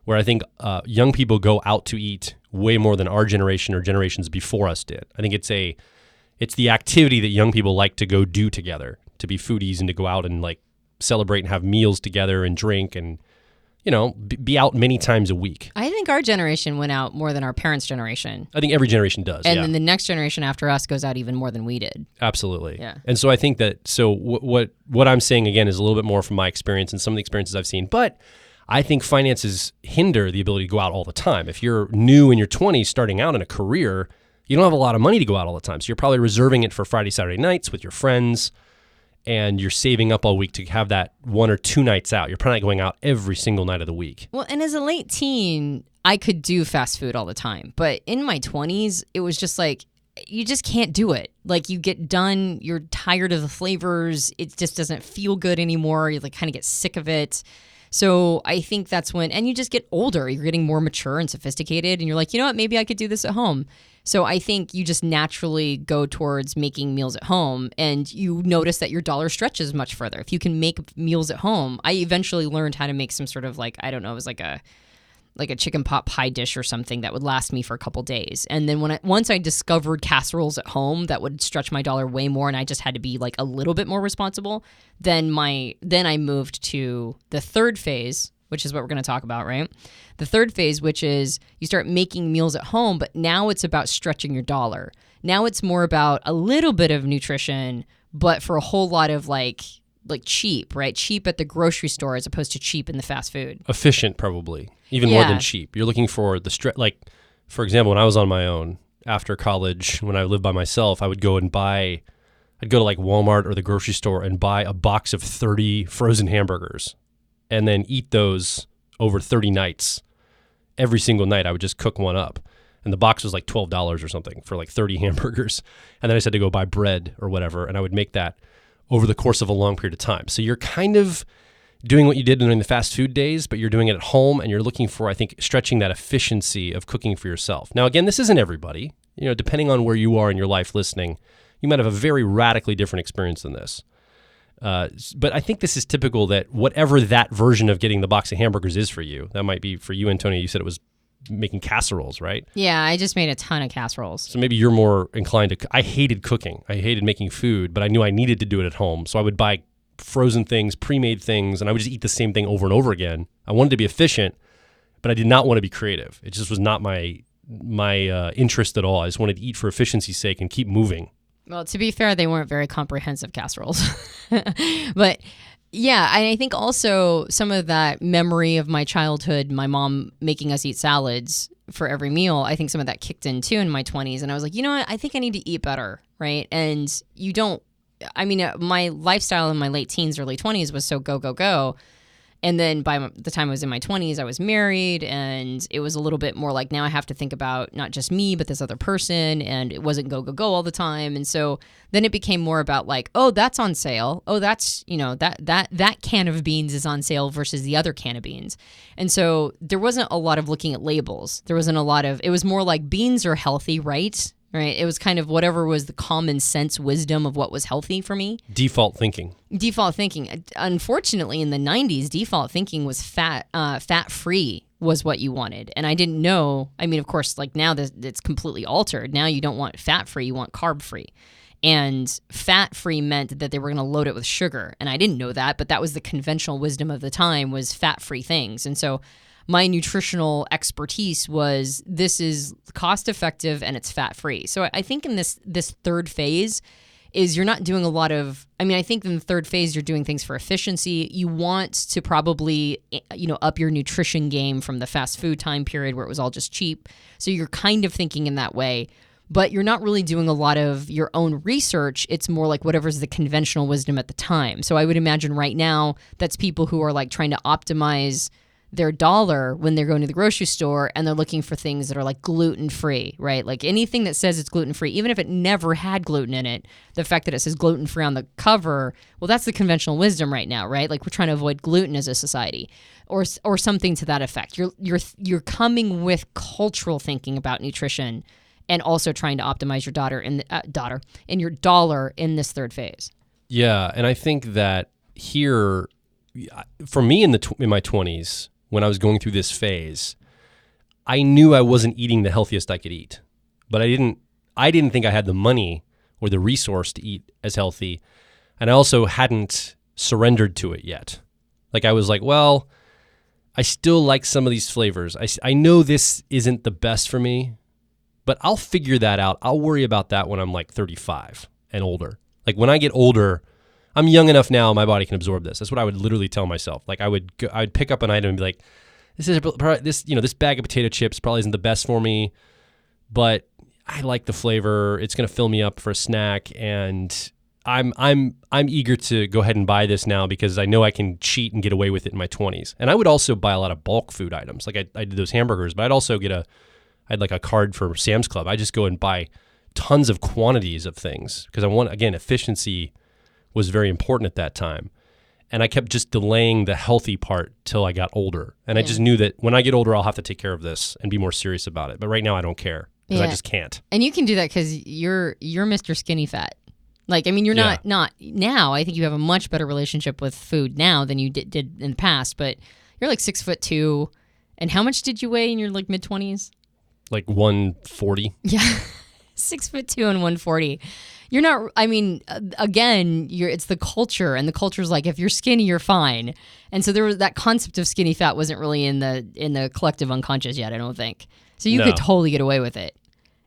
where I think young people go out to eat way more than our generation or generations before us did. I think it's the activity that young people like to go do together, to be foodies and to go out and like celebrate and have meals together and drink and be out many times a week. I think our generation went out more than our parents' generation. I think every generation does, and then the next generation after us goes out even more than we did. Absolutely. Yeah. And so I think that, what I'm saying again is a little bit more from my experience and some of the experiences I've seen, but I think finances hinder the ability to go out all the time. If you're new in your 20s starting out in a career, you don't have a lot of money to go out all the time. So you're probably reserving it for Friday, Saturday nights with your friends, and you're saving up all week to have that 1 or 2 nights out. You're probably not going out every single night of the week. Well, and as a late teen, I could do fast food all the time. But in my 20s, it was just like, you just can't do it. Like you get done, you're tired of the flavors. It just doesn't feel good anymore. You like kind of get sick of it. So I think that's when, and you just get older. You're getting more mature and sophisticated. And you're like, you know what, maybe I could do this at home. So I think you just naturally go towards making meals at home, and you notice that your dollar stretches much further. If you can make meals at home, I eventually learned how to make some sort of like, I don't know, it was like a chicken pot pie dish or something that would last me for a couple days. And then once I discovered casseroles at home that would stretch my dollar way more, and I just had to be like a little bit more responsible, then I moved to the third phase, which is what we're going to talk about, right? The third phase, which is you start making meals at home, but now it's about stretching your dollar. Now it's more about a little bit of nutrition, but for a whole lot of like cheap, right? Cheap at the grocery store as opposed to cheap in the fast food. Efficient, probably. Even more than cheap. You're looking for like, for example, when I was on my own after college, when I lived by myself, I'd go to like Walmart or the grocery store and buy a box of 30 frozen hamburgers and then eat those over 30 nights. Every single night, I would just cook one up. And the box was like $12 or something for like 30 hamburgers. And then I just had to go buy bread or whatever, and I would make that over the course of a long period of time. So you're kind of doing what you did during the fast food days, but you're doing it at home, and you're looking for, I think, stretching that efficiency of cooking for yourself. Now, again, this isn't everybody. Depending on where you are in your life listening, you might have a very radically different experience than this. But I think this is typical that whatever that version of getting the box of hamburgers is for you, that might be for you, Antonia. You said it was making casseroles, right? Yeah, I just made a ton of casseroles. So maybe you're more inclined to, I hated cooking. I hated making food, but I knew I needed to do it at home. So I would buy frozen things, pre-made things, and I would just eat the same thing over and over again. I wanted to be efficient, but I did not want to be creative. It just was not my interest at all. I just wanted to eat for efficiency's sake and keep moving. Well, to be fair, they weren't very comprehensive casseroles. But Yeah, I think also some of that memory of my childhood, my mom making us eat salads for every meal, I think some of that kicked in too in my 20s. And I was like, you know what? I think I need to eat better, right? And you don't, I mean, my lifestyle in my late teens, early 20s was so go, go, go. And then by the time I was in my 20s, I was married, and it was a little bit more like now I have to think about not just me, but this other person, and it wasn't go, go, go all the time. And so then it became more about like, oh, that's on sale. Oh, that's, that can of beans is on sale versus the other can of beans. And so there wasn't a lot of looking at labels. There wasn't a lot of, it was more like beans are healthy, right? Right. It was kind of whatever was the common sense wisdom of what was healthy for me. Default thinking. Unfortunately, in the 90s, default thinking was fat-free was what you wanted. And I didn't know. I mean, of course, like now it's completely altered. Now you don't want fat-free, you want carb-free. And fat-free meant that they were going to load it with sugar. And I didn't know that, but that was the conventional wisdom of the time, was fat-free things. And so my nutritional expertise was, this is cost effective and it's fat free. So I think in this third phase is you're not doing a lot of, I mean, I think in the third phase, you're doing things for efficiency. You want to probably, up your nutrition game from the fast food time period where it was all just cheap. So you're kind of thinking in that way, but you're not really doing a lot of your own research. It's more like whatever's the conventional wisdom at the time. So I would imagine right now that's people who are like trying to optimize their dollar when they're going to the grocery store, and they're looking for things that are like gluten-free, right? Like anything that says it's gluten-free, even if it never had gluten in it, the fact that it says gluten-free on the cover, well, that's the conventional wisdom right now, right? Like we're trying to avoid gluten as a society, or something to that effect. You're coming with cultural thinking about nutrition, and also trying to optimize your your dollar in this third phase. Yeah, and I think that here, for me in my 20s, when I was going through this phase, I knew I wasn't eating the healthiest I could eat, but I didn't think I had the money or the resource to eat as healthy, and I also hadn't surrendered to it yet. Like I was like, well, I still like some of these flavors. I know this isn't the best for me, but I'll figure that out. I'll worry about that when I'm like 35 and older. Like when I get older, I'm young enough now, my body can absorb this. That's what I would literally tell myself. Like I'd pick up an item and be like, this bag of potato chips probably isn't the best for me, but I like the flavor. It's going to fill me up for a snack, and I'm eager to go ahead and buy this now because I know I can cheat and get away with it in my 20s. And I would also buy a lot of bulk food items. Like I did those hamburgers, but I'd also I'd like a card for Sam's Club. I just go and buy tons of quantities of things because I want, again, efficiency was very important at that time. And I kept just delaying the healthy part till I got older. And I just knew that when I get older, I'll have to take care of this and be more serious about it. But right now I don't care because I just can't. And you can do that because you're Mr. Skinny Fat. Like, I mean, you're not now. I think you have a much better relationship with food now than you did in the past. But you're like 6'2". And how much did you weigh in your like mid-20s? Like 140. Yeah. 6'2" and 140. You're not, I mean, again, it's the culture, and the culture's like, if you're skinny, you're fine. And so there was that concept of skinny fat wasn't really in the collective unconscious yet, I don't think. So you could totally get away with it.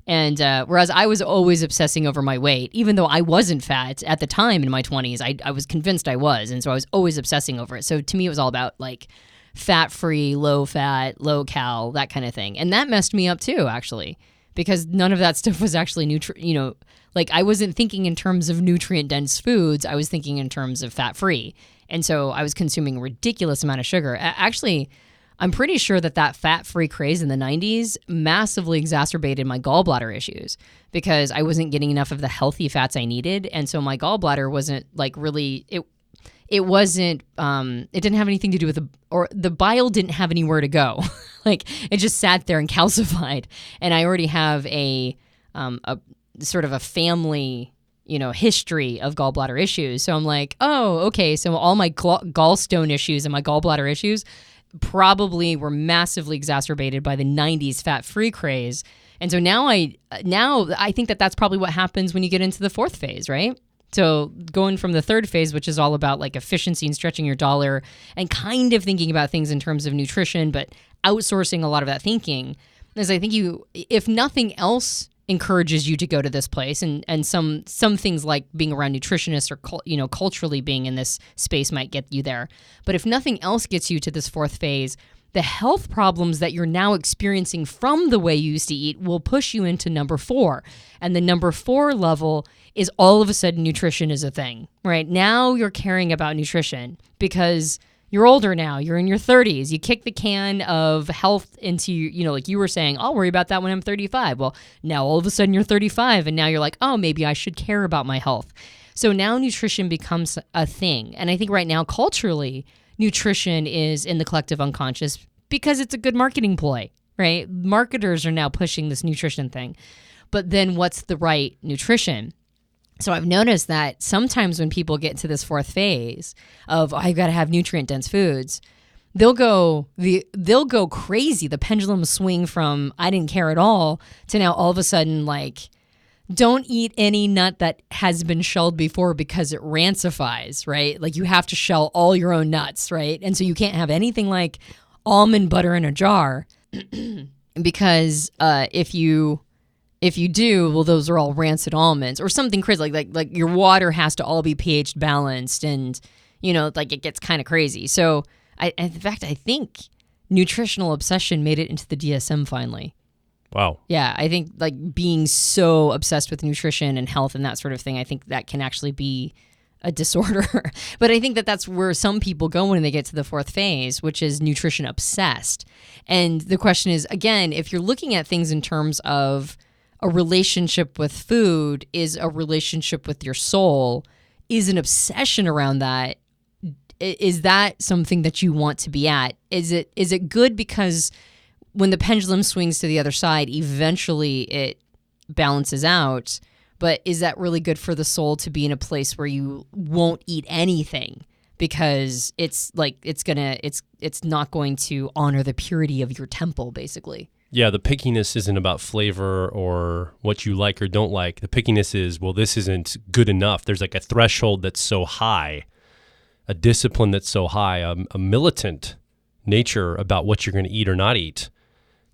And whereas I was always obsessing over my weight, even though I wasn't fat at the time in my 20s, I was convinced I was. And so I was always obsessing over it. So to me, it was all about like fat-free, low-fat, low-cal, that kind of thing. And that messed me up too, actually, because none of that stuff was actually like I wasn't thinking in terms of nutrient-dense foods. I was thinking in terms of fat-free. And so I was consuming a ridiculous amount of sugar. Actually, I'm pretty sure that fat-free craze in the 90s massively exacerbated my gallbladder issues because I wasn't getting enough of the healthy fats I needed. And so my gallbladder wasn't like really, it wasn't, it didn't have anything to do with the bile didn't have anywhere to go. Like it just sat there and calcified. And I already have a sort of a family, history of gallbladder issues. So I'm like, oh, okay. So all my gallstone issues and my gallbladder issues probably were massively exacerbated by the 90s fat-free craze. And so now I think that's probably what happens when you get into the fourth phase, right? So going from the third phase, which is all about like efficiency and stretching your dollar and kind of thinking about things in terms of nutrition, but outsourcing a lot of that thinking, is I think you, if nothing else, encourages you to go to this place, and some things like being around nutritionists or culturally being in this space might get you there. But if nothing else gets you to this fourth phase, the health problems that you're now experiencing from the way you used to eat will push you into number 4. And the number 4 level is all of a sudden nutrition is a thing, right? Now you're caring about nutrition because you're older now. You're in your 30s. You kick the can of health into, like you were saying, I'll worry about that when I'm 35. Well, now all of a sudden you're 35 and now you're like, oh, maybe I should care about my health. So now nutrition becomes a thing. And I think right now culturally, nutrition is in the collective unconscious because it's a good marketing ploy, right? Marketers are now pushing this nutrition thing. But then what's the right nutrition? So I've noticed that sometimes when people get to this fourth phase of, I've got to have nutrient-dense foods, they'll go crazy. The pendulum swing from I didn't care at all to now all of a sudden like, don't eat any nut that has been shelled before because it rancifies, right? Like you have to shell all your own nuts, right? And so you can't have anything like almond butter in a jar because if you do, well, those are all rancid almonds or something crazy. Like your water has to all be pH balanced, and like it gets kind of crazy. So in fact, I think nutritional obsession made it into the DSM finally. Wow. Yeah, I think like being so obsessed with nutrition and health and that sort of thing, I think that can actually be a disorder. But I think that that's where some people go when they get to the fourth phase, which is nutrition obsessed. And the question is, again, if you're looking at things in terms of a relationship with food is a relationship with your soul, is an obsession around that, is that something that you want to be at? Is it good because when the pendulum swings to the other side, eventually it balances out, but is that really good for the soul to be in a place where you won't eat anything because it's not going to honor the purity of your temple, basically? Yeah, the pickiness isn't about flavor or what you like or don't like. The pickiness is, well, this isn't good enough. There's like a threshold that's so high, a discipline that's so high, a militant nature about what you're going to eat or not eat,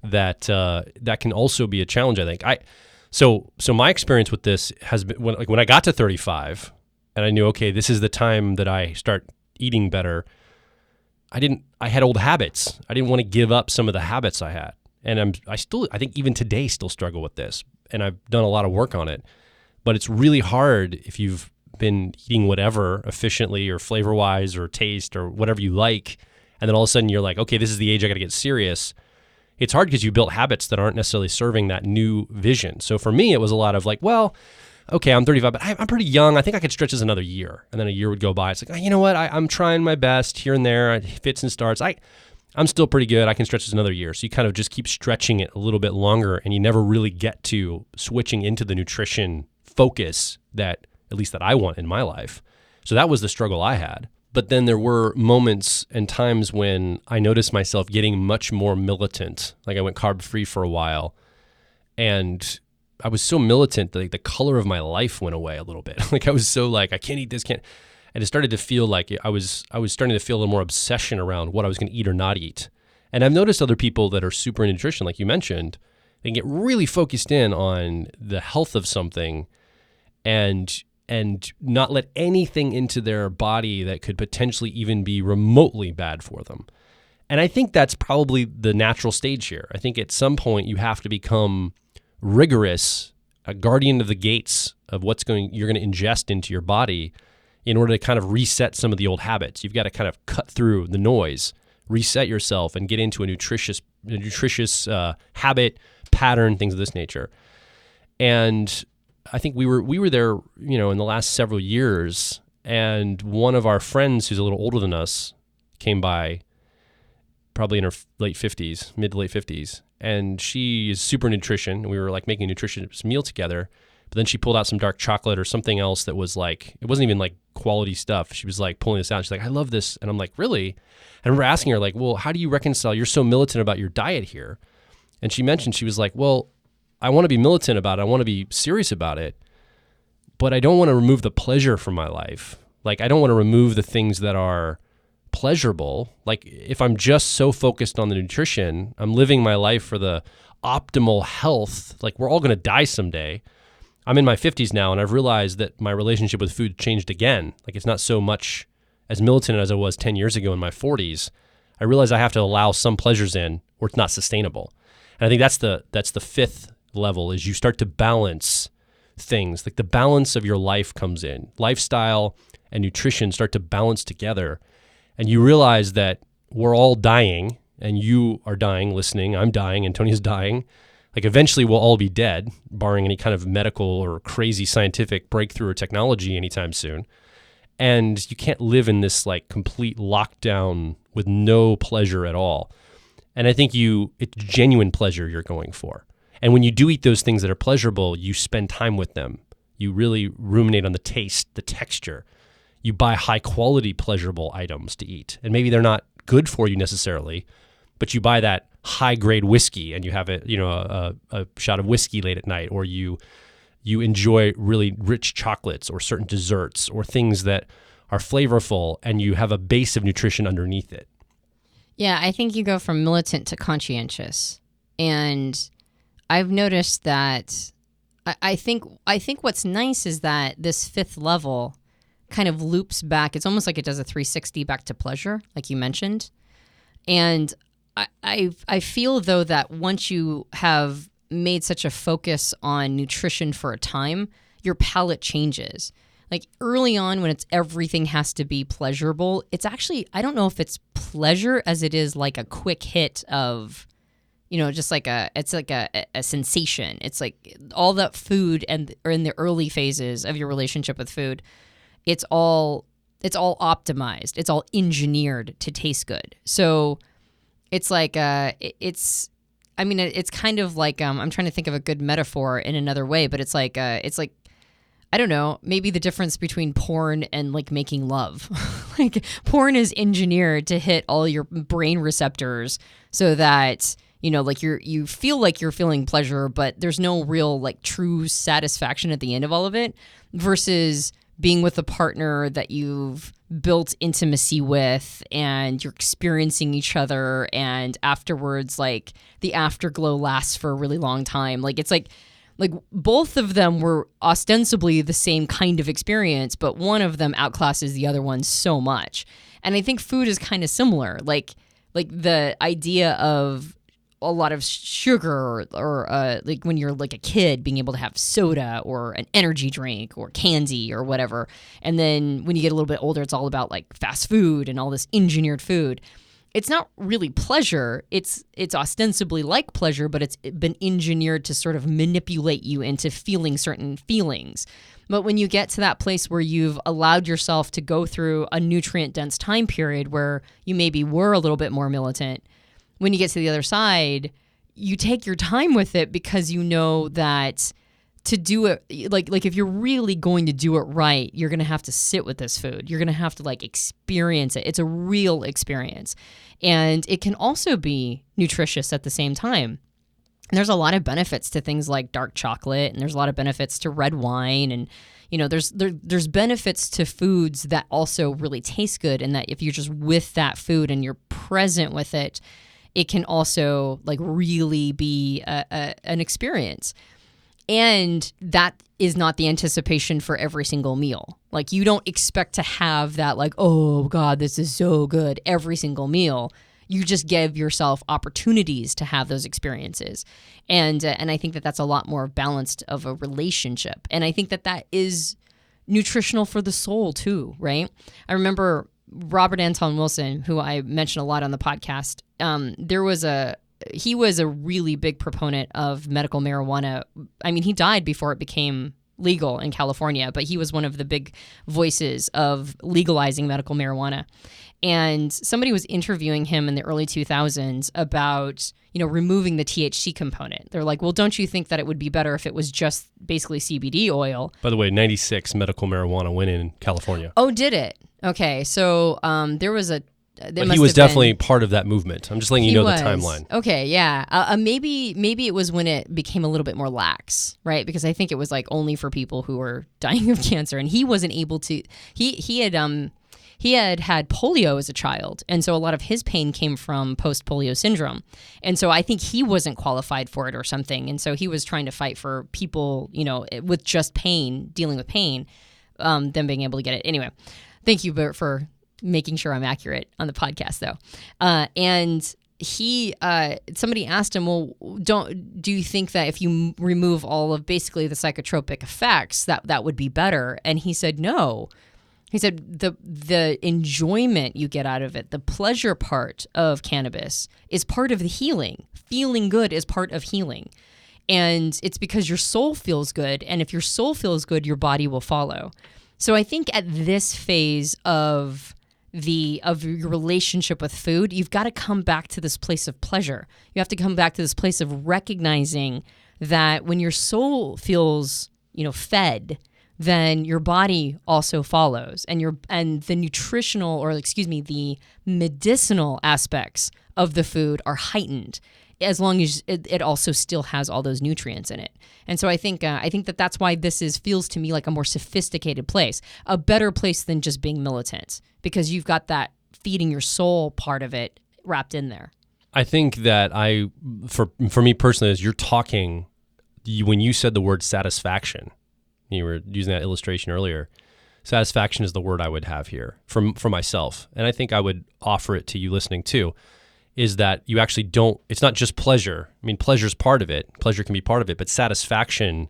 that can also be a challenge, I think. So my experience with this has been when I got to 35 and I knew, okay, this is the time that I start eating better. I had old habits. I didn't want to give up some of the habits I had. And I think even today still struggle with this. And I've done a lot of work on it, but it's really hard if you've been eating whatever efficiently or flavor wise or taste or whatever you like. And then all of a sudden you're like, okay, this is the age I got to get serious. It's hard because you built habits that aren't necessarily serving that new vision. So for me, it was a lot of like, well, okay, I'm 35, but I'm pretty young. I think I could stretch this another year. And then a year would go by. It's like, oh, you know what? I'm trying my best here and there. It fits and starts. I'm still pretty good. I can stretch this another year. So you kind of just keep stretching it a little bit longer and you never really get to switching into the nutrition focus that, at least that I want in my life. So that was the struggle I had. But then there were moments and times when I noticed myself getting much more militant. Like I went carb-free for a while, and I was so militant that like the color of my life went away a little bit. Like I was so like, I can't eat this, can't. And it started to feel like I was starting to feel a little more obsession around what I was going to eat or not eat. And I've noticed other people that are super into nutrition, like you mentioned, they can get really focused in on the health of something and not let anything into their body that could potentially even be remotely bad for them. And I think that's probably the natural stage here. I think at some point you have to become rigorous, a guardian of the gates of you're going to ingest into your body in order to kind of reset some of the old habits. You've got to kind of cut through the noise, reset yourself, and get into a nutritious habit, pattern, things of this nature. And I think we were there, in the last several years, and one of our friends who's a little older than us came by, probably in her mid to late 50s, and she is super nutrition. We were like making a nutritious meal together, but then she pulled out some dark chocolate or something else that was like, it wasn't even like quality stuff. She was like pulling this out. She's like, I love this. And I'm like, really? And we're asking her like, well, how do you reconcile? You're so militant about your diet here. And she mentioned, she was like, well, I want to be militant about it. I want to be serious about it, but I don't want to remove the pleasure from my life. Like, I don't want to remove the things that are pleasurable. Like, if I'm just so focused on the nutrition, I'm living my life for the optimal health, like we're all going to die someday. I'm in my 50s now, and I've realized that my relationship with food changed again. Like it's not so much as militant as I was 10 years ago in my 40s. I realize I have to allow some pleasures in, or it's not sustainable. And I think that's the fifth level, is you start to balance things. Like the balance of your life comes in. Lifestyle and nutrition start to balance together. And you realize that we're all dying, and you are dying listening. I'm dying. Antonia's dying. Like eventually we'll all be dead, barring any kind of medical or crazy scientific breakthrough or technology anytime soon. And you can't live in this like complete lockdown with no pleasure at all. And I think it's genuine pleasure you're going for. And when you do eat those things that are pleasurable, you spend time with them. You really ruminate on the taste, the texture. You buy high quality pleasurable items to eat. And maybe they're not good for you necessarily, but you buy that high grade whiskey and you have a shot of whiskey late at night, or you enjoy really rich chocolates or certain desserts or things that are flavorful, and you have a base of nutrition underneath it. Yeah, I think you go from militant to conscientious. And I've noticed that I think what's nice is that this fifth level kind of loops back. It's almost like it does a 360 back to pleasure, like you mentioned. And I feel, though, that once you have made such a focus on nutrition for a time, your palate changes. Like early on, when everything has to be pleasurable, it's actually, I don't know if it's pleasure as it is like a quick hit of, just like it's like a sensation. It's like all that food or in the early phases of your relationship with food, it's all optimized. It's all engineered to taste good. So it's like it's kind of like I'm trying to think of a good metaphor in another way, but it's like I don't know, maybe the difference between porn and like making love. Like porn is engineered to hit all your brain receptors so that like you feel like you're feeling pleasure, but there's no real like true satisfaction at the end of all of it, versus being with a partner that you've built intimacy with and you're experiencing each other, and afterwards like the afterglow lasts for a really long time. Like it's like both of them were ostensibly the same kind of experience, but one of them outclasses the other one so much. And I think food is kind of similar. Like the idea of a lot of sugar, or like when you're like a kid, being able to have soda or an energy drink or candy or whatever. And then when you get a little bit older, it's all about like fast food and all this engineered food. It's not really pleasure. It's ostensibly like pleasure, but it's been engineered to sort of manipulate you into feeling certain feelings. But when you get to that place where you've allowed yourself to go through a nutrient-dense time period where you maybe were a little bit more militant, when you get to the other side, you take your time with it, because you know that to do it, like if you're really going to do it right, you're going to have to sit with this food. You're going to have to like experience it. It's a real experience. And it can also be nutritious at the same time. And there's a lot of benefits to things like dark chocolate, and there's a lot of benefits to red wine, and there's benefits to foods that also really taste good, and that if you're just with that food and you're present with it, it can also like really be an experience. And that is not the anticipation for every single meal. Like you don't expect to have that like, oh God, this is so good every single meal. You just give yourself opportunities to have those experiences. And I think that that's a lot more balanced of a relationship. And I think that that is nutritional for the soul too, right? I remember Robert Anton Wilson, who I mentioned a lot on the podcast. He was a really big proponent of medical marijuana. I mean, he died before it became legal in California, but he was one of the big voices of legalizing medical marijuana. And somebody was interviewing him in the early 2000s about, removing the THC component. They're like, well, don't you think that it would be better if it was just basically CBD oil? By the way, 96 medical marijuana went in California. Oh, did it? Okay. So there was a... But he was definitely part of that movement. I'm just letting you know the timeline. Okay, yeah. Maybe it was when it became a little bit more lax, right? Because I think it was like only for people who were dying of cancer, and he wasn't able to. He he had polio as a child. And so a lot of his pain came from post-polio syndrome. And so I think he wasn't qualified for it or something. And so he was trying to fight for people, with just pain, dealing with pain, them being able to get it. Anyway, thank you, Bert, for making sure I'm accurate on the podcast, though. And somebody asked him, well, do you think that if you remove all of basically the psychotropic effects, that would be better? And he said, no. He said the enjoyment you get out of it, the pleasure part of cannabis is part of the healing. Feeling good is part of healing. And it's because your soul feels good. And if your soul feels good, your body will follow. So I think at this phase of your relationship with food, you've got to come back to this place of pleasure. You have to come back to this place of recognizing that when your soul feels, fed, then your body also follows, and the the medicinal aspects of the food are heightened, as long as it also still has all those nutrients in it. And so I think that's why this feels to me like a more sophisticated place, a better place than just being militant, because you've got that feeding your soul part of it wrapped in there. I think that for me personally, as you're talking, when you said the word satisfaction, you were using that illustration earlier, satisfaction is the word I would have here for myself. And I think I would offer it to you listening too, is that you actually it's not just pleasure. I mean, pleasure's part of it. Pleasure can be part of it, but satisfaction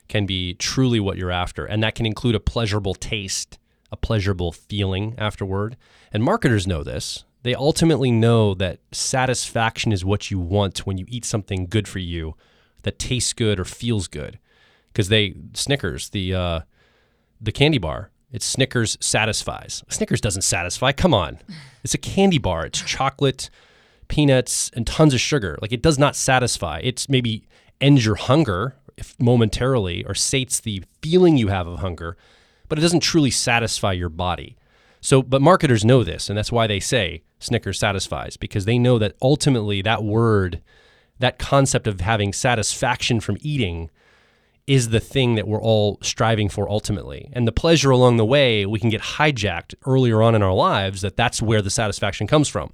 can be truly what you're after. And that can include a pleasurable taste, a pleasurable feeling afterward. And marketers know this. They ultimately know that satisfaction is what you want when you eat something good for you that tastes good or feels good. Because Snickers, the candy bar, it's Snickers satisfies. Snickers doesn't satisfy. Come on. It's a candy bar. It's chocolate, peanuts, and tons of sugar. Like, it does not satisfy. It's maybe ends your hunger momentarily or sates the feeling you have of hunger, but it doesn't truly satisfy your body. But marketers know this, and that's why they say Snickers satisfies, because they know that ultimately that word, that concept of having satisfaction from eating, is the thing that we're all striving for ultimately. And the pleasure along the way, we can get hijacked earlier on in our lives, that's where the satisfaction comes from.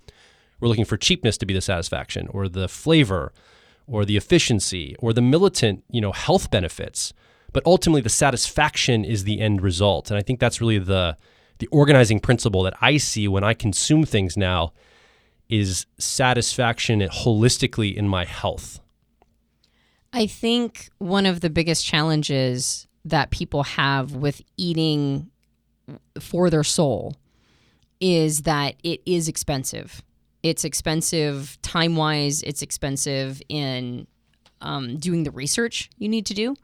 We're looking for cheapness to be the satisfaction, or the flavor, or the efficiency, or the militant, health benefits. But ultimately, the satisfaction is the end result. And I think that's really the organizing principle that I see when I consume things now, is satisfaction holistically in my health. I think one of the biggest challenges that people have with eating for their soul is that it is expensive. It's expensive time-wise. It's expensive in doing the research you need to do.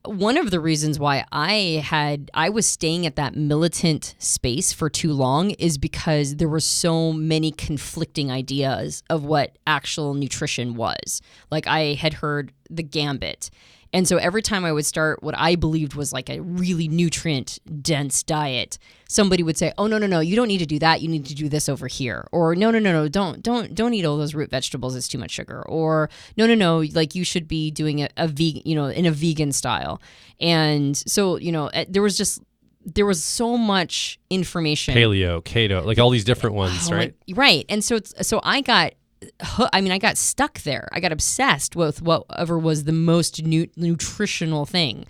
One of the reasons why I was staying at that militant space for too long is because there were so many conflicting ideas of what actual nutrition was. Like, I had heard the gambit. And so every time I would start what I believed was like a really nutrient-dense diet, somebody would say, "Oh, no, you don't need to do that. You need to do this over here." Or, "No, don't eat all those root vegetables. It's too much sugar." Or, "No, like you should be doing a vegan, in a vegan style." And so, there was so much information. Paleo, keto, like all these different ones, right? Right. And so I got stuck there. I got obsessed with whatever was the most nutritional thing.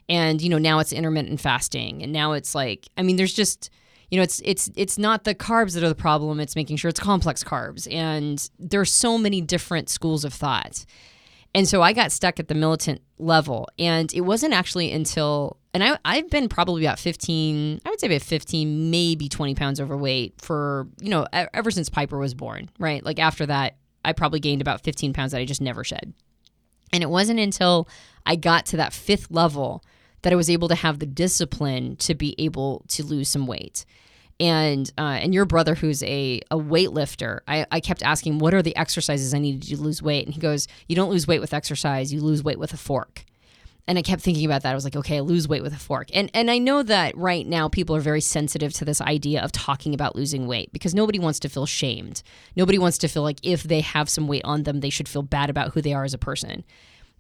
And, now it's intermittent fasting. And now it's like, there's just, it's not the carbs that are the problem. It's making sure it's complex carbs. And there's so many different schools of thought. And so I got stuck at the militant level. And it wasn't actually until, and I've been probably about 15, maybe 20 pounds overweight for, ever since Piper was born, right? Like, after that, I probably gained about 15 pounds that I just never shed. And it wasn't until I got to that fifth level that I was able to have the discipline to be able to lose some weight. And your brother, who's a weightlifter, I kept asking, what are the exercises I need to do to lose weight? And he goes, you don't lose weight with exercise, you lose weight with a fork. And I kept thinking about that. I was like, okay, lose weight with a fork. And I know that right now people are very sensitive to this idea of talking about losing weight, because nobody wants to feel shamed. Nobody wants to feel like if they have some weight on them, they should feel bad about who they are as a person.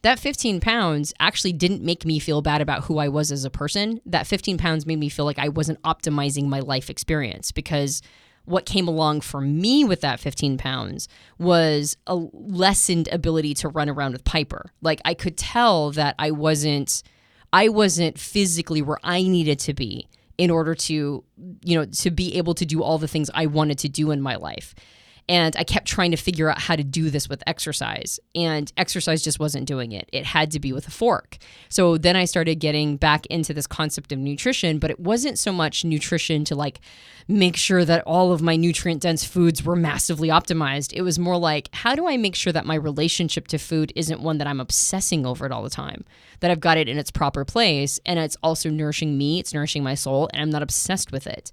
that 15 pounds actually didn't make me feel bad about who I was as a person. That 15 pounds made me feel like I wasn't optimizing my life experience, because what came along for me with that 15 pounds was a lessened ability to run around with Piper. Like, I could tell that I wasn't physically where I needed to be in order to, to be able to do all the things I wanted to do in my life. And I kept trying to figure out how to do this with exercise, and exercise just wasn't doing it. It had to be with a fork. So then I started getting back into this concept of nutrition, but it wasn't so much nutrition to like make sure that all of my nutrient dense foods were massively optimized. It was more like, how do I make sure that my relationship to food isn't one that I'm obsessing over it all the time, that I've got it in its proper place, and it's also nourishing me, it's nourishing my soul, and I'm not obsessed with it.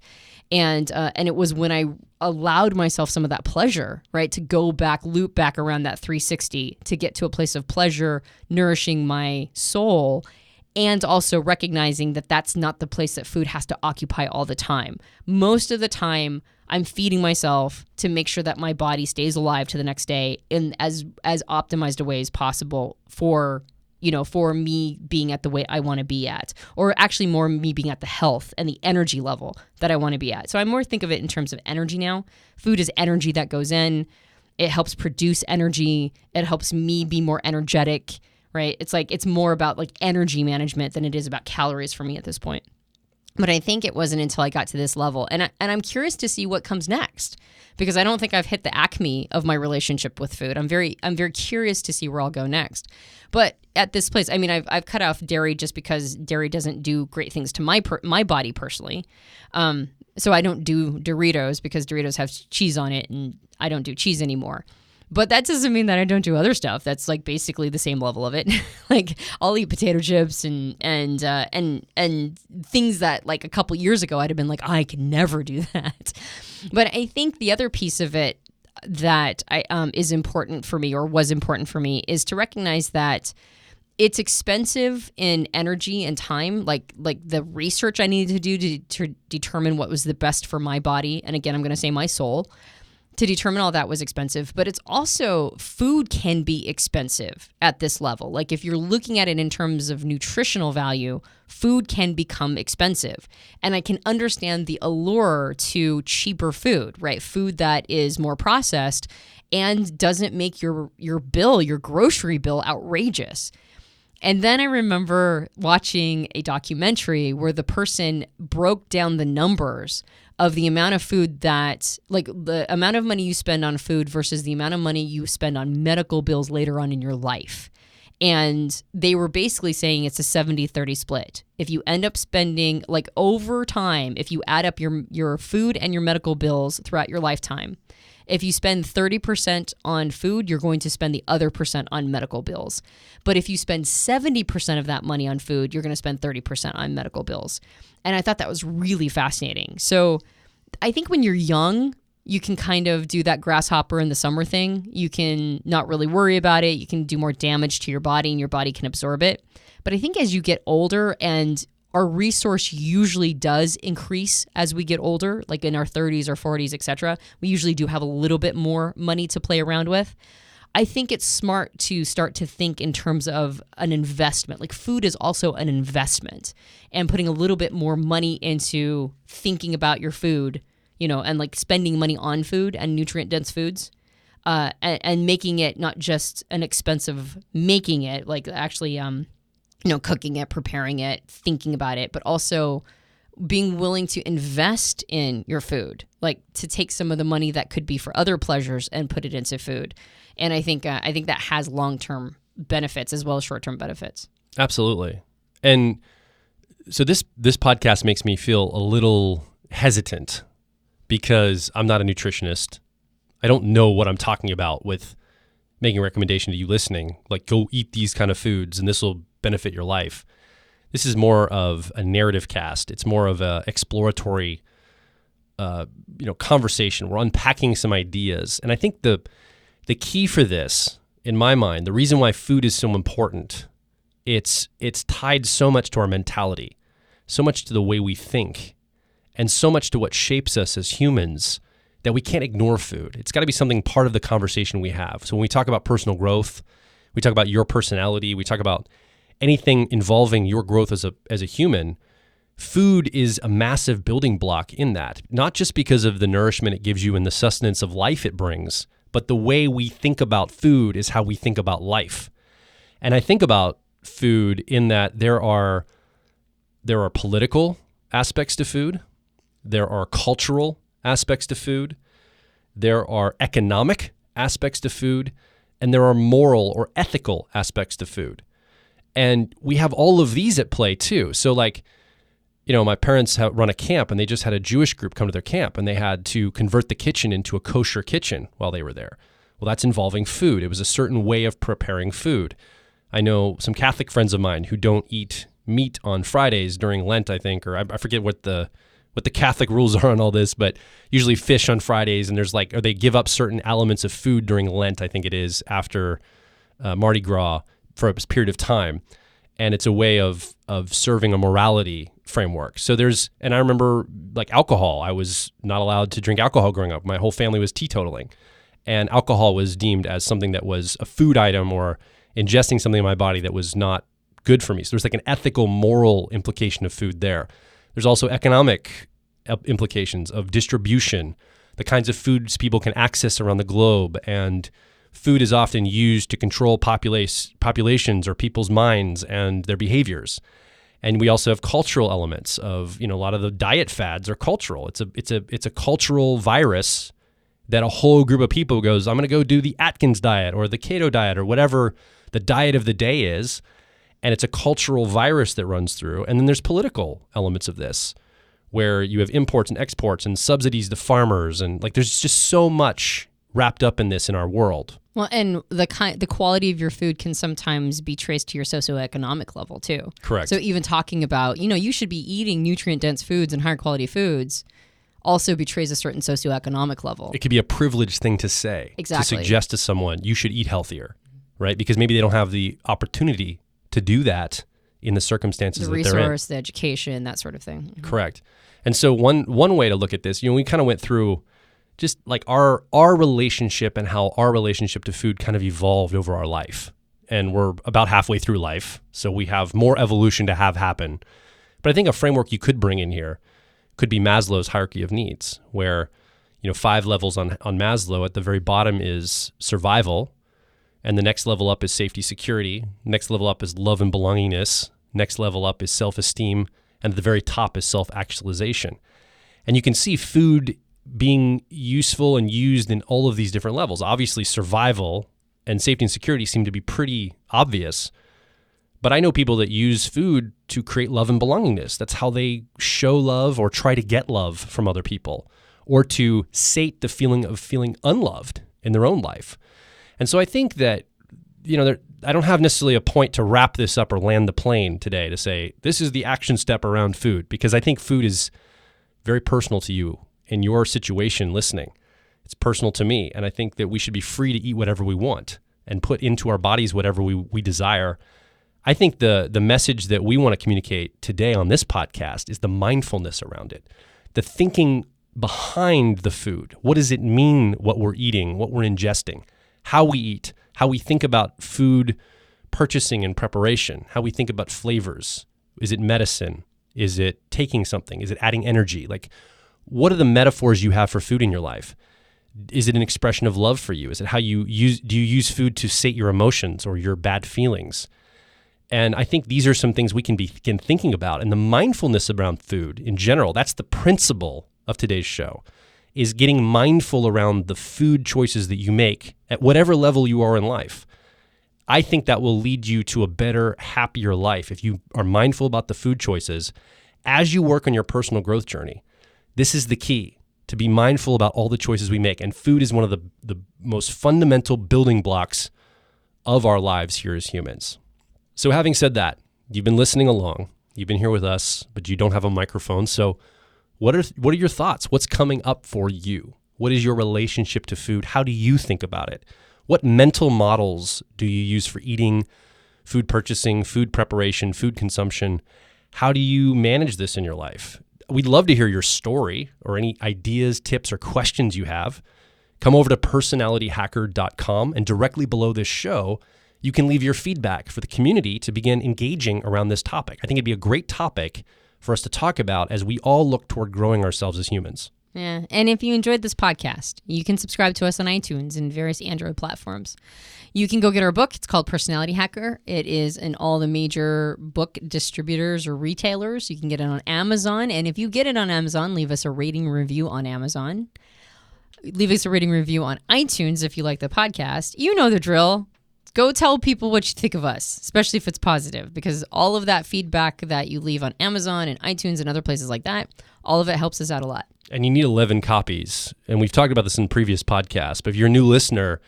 And it was when I allowed myself some of that pleasure, right, to go back, loop back around that 360 to get to a place of pleasure, nourishing my soul, and also recognizing that that's not the place that food has to occupy all the time. Most of the time, I'm feeding myself to make sure that my body stays alive to the next day in as optimized a way as possible for me being at the weight I want to be at, or actually more me being at the health and the energy level that I want to be at. So I more think of it in terms of energy now. Food is energy that goes in. It helps produce energy. It helps me be more energetic, right? It's like, it's more about like energy management than it is about calories for me at this point. But I think it wasn't until I got to this level. And I'm curious to see what comes next, because I don't think I've hit the acme of my relationship with food. I'm very curious to see where I'll go next. But at this place, I mean, I've cut off dairy just because dairy doesn't do great things to my body personally. So I don't do Doritos because Doritos have cheese on it, and I don't do cheese anymore. But that doesn't mean that I don't do other stuff that's like basically the same level of it. Like, I'll eat potato chips and things that like a couple years ago I'd have been like, I could never do that. But I think the other piece of it that is important for me, or was important for me, is to recognize that it's expensive in energy and time. Like the research I needed to do to determine what was the best for my body, and again, I'm going to say my soul, to determine all that was expensive. But it's also, food can be expensive at this level. Like, if you're looking at it in terms of nutritional value, food can become expensive. And I can understand the allure to cheaper food, right? Food that is more processed and doesn't make your grocery bill outrageous. And then I remember watching a documentary where the person broke down the numbers of the amount of food that, like, the amount of money you spend on food versus the amount of money you spend on medical bills later on in your life. And they were basically saying it's a 70-30 split. If you end up spending, like, over time, if you add up your food and your medical bills throughout your lifetime, if you spend 30% on food, you're going to spend the other percent on medical bills. But if you spend 70% of that money on food, you're going to spend 30% on medical bills. And I thought that was really fascinating. So I think when you're young, you can kind of do that grasshopper in the summer thing. You can not really worry about it. You can do more damage to your body, and your body can absorb it. But I think as you get older, and our resource usually does increase as we get older, like in our 30s or 40s, etc. We usually do have a little bit more money to play around with. I think it's smart to start to think in terms of an investment. Like, food is also an investment, and putting a little bit more money into thinking about your food, and like spending money on food and nutrient-dense foods, and making it not just an expensive making it, like actually, cooking it, preparing it, thinking about it, but also being willing to invest in your food, like to take some of the money that could be for other pleasures and put it into food. And I think that has long-term benefits as well as short-term benefits. Absolutely. And so this podcast makes me feel a little hesitant because I'm not a nutritionist. I don't know what I'm talking about with making a recommendation to you listening, like, go eat these kind of foods and this will benefit your life. This is more of a narrative cast. It's more of a exploratory, conversation. We're unpacking some ideas. And I think the key for this, in my mind, the reason why food is so important, it's tied so much to our mentality, so much to the way we think, and so much to what shapes us as humans, that we can't ignore food. It's got to be something part of the conversation we have. So when we talk about personal growth, we talk about your personality, we talk about anything involving your growth as a human, food is a massive building block in that. Not just because of the nourishment it gives you and the sustenance of life it brings, but the way we think about food is how we think about life. And I think about food in that there are political aspects to food, there are cultural aspects to food, there are economic aspects to food, and there are moral or ethical aspects to food. And we have all of these at play too. So like, my parents run a camp, and they just had a Jewish group come to their camp, and they had to convert the kitchen into a kosher kitchen while they were there. Well, that's involving food. It was a certain way of preparing food. I know some Catholic friends of mine who don't eat meat on Fridays during Lent, I think, or I forget what the Catholic rules are on all this, but usually fish on Fridays, and or they give up certain elements of food during Lent, I think it is, after Mardi Gras for a period of time. And it's a way of serving a morality framework. So and I remember like alcohol. I was not allowed to drink alcohol growing up. My whole family was teetotaling, and alcohol was deemed as something that was a food item or ingesting something in my body that was not good for me. So there's like an ethical, moral implication of food there. There's also economic implications of distribution, the kinds of foods people can access around the globe, and food is often used to control populations or people's minds and their behaviors. And we also have cultural elements of, a lot of the diet fads are cultural. It's a cultural virus that a whole group of people goes, I'm going to go do the Atkins diet or the keto diet or whatever the diet of the day is. And it's a cultural virus that runs through. And then there's political elements of this, where you have imports and exports and subsidies to farmers. And like, there's just so much wrapped up in this in our world. Well, and the quality of your food can sometimes be traced to your socioeconomic level too. Correct. So even talking about, you should be eating nutrient-dense foods and higher quality foods also betrays a certain socioeconomic level. It could be a privileged thing to say. Exactly. To suggest to someone, you should eat healthier, right? Because maybe they don't have the opportunity to do that in the circumstances that they're in. The resource, the education, that sort of thing. Mm-hmm. Correct. And so one way to look at this, we kind of went through just like our relationship and how our relationship to food kind of evolved over our life. And we're about halfway through life, so we have more evolution to have happen. But I think a framework you could bring in here could be Maslow's hierarchy of needs, where 5 levels on Maslow. At the very bottom is survival, and the next level up is safety, security. Next level up is love and belongingness. Next level up is self-esteem, and at the very top is self-actualization. And you can see food being useful and used in all of these different levels. Obviously, survival and safety and security seem to be pretty obvious, but I know people that use food to create love and belongingness. That's how they show love or try to get love from other people, or to sate the feeling of feeling unloved in their own life. And so I think that, I don't have necessarily a point to wrap this up or land the plane today to say, this is the action step around food, because I think food is very personal to you in your situation listening. It's personal to me. And I think that we should be free to eat whatever we want and put into our bodies whatever we desire. I think the message that we want to communicate today on this podcast is the mindfulness around it, the thinking behind the food. What does it mean, what we're eating, what we're ingesting, how we eat, how we think about food purchasing and preparation, how we think about flavors. Is it medicine? Is it taking something? Is it adding energy? Like, what are the metaphors you have for food in your life? Is it an expression of love for you? Is it how do you use food to sate your emotions or your bad feelings? And I think these are some things we can begin thinking about. And the mindfulness around food in general, that's the principle of today's show, is getting mindful around the food choices that you make at whatever level you are in life. I think that will lead you to a better, happier life if you are mindful about the food choices as you work on your personal growth journey. This is the key, to be mindful about all the choices we make. And food is one of the most fundamental building blocks of our lives here as humans. So having said that, you've been listening along, you've been here with us, but you don't have a microphone. So what are your thoughts? What's coming up for you? What is your relationship to food? How do you think about it? What mental models do you use for eating, food purchasing, food preparation, food consumption? How do you manage this in your life? We'd love to hear your story or any ideas, tips, or questions you have. Come over to personalityhacker.com, and directly below this show, you can leave your feedback for the community to begin engaging around this topic. I think it'd be a great topic for us to talk about as we all look toward growing ourselves as humans. Yeah. And if you enjoyed this podcast, you can subscribe to us on iTunes and various Android platforms. You can go get our book. It's called Personality Hacker. It is in all the major book distributors or retailers. You can get it on Amazon. And if you get it on Amazon, leave us a rating review on Amazon. Leave us a rating review on iTunes if you like the podcast. You know the drill. Go tell people what you think of us, especially if it's positive, because all of that feedback that you leave on Amazon and iTunes and other places like that, all of it helps us out a lot. And you need 11 copies. And we've talked about this in previous podcasts, but if you're a new listener,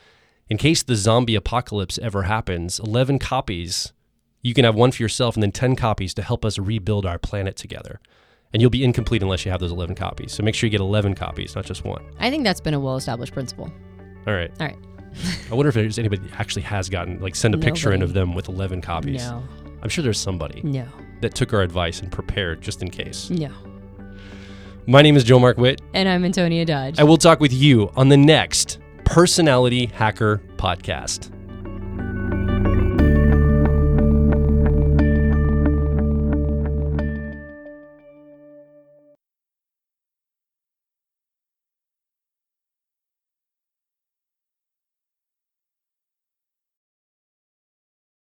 in case the zombie apocalypse ever happens, 11 copies, you can have one for yourself and then 10 copies to help us rebuild our planet together. And you'll be incomplete unless you have those 11 copies. So make sure you get 11 copies, not just one. I think that's been a well-established principle. All right. All right. I wonder if there's anybody that actually has gotten, like, send a picture in of them with 11 copies. No. I'm sure there's somebody that took our advice and prepared just in case. No. My name is Joe Mark Witt. And I'm Antonia Dodge. And we'll talk with you on the next Personality Hacker Podcast.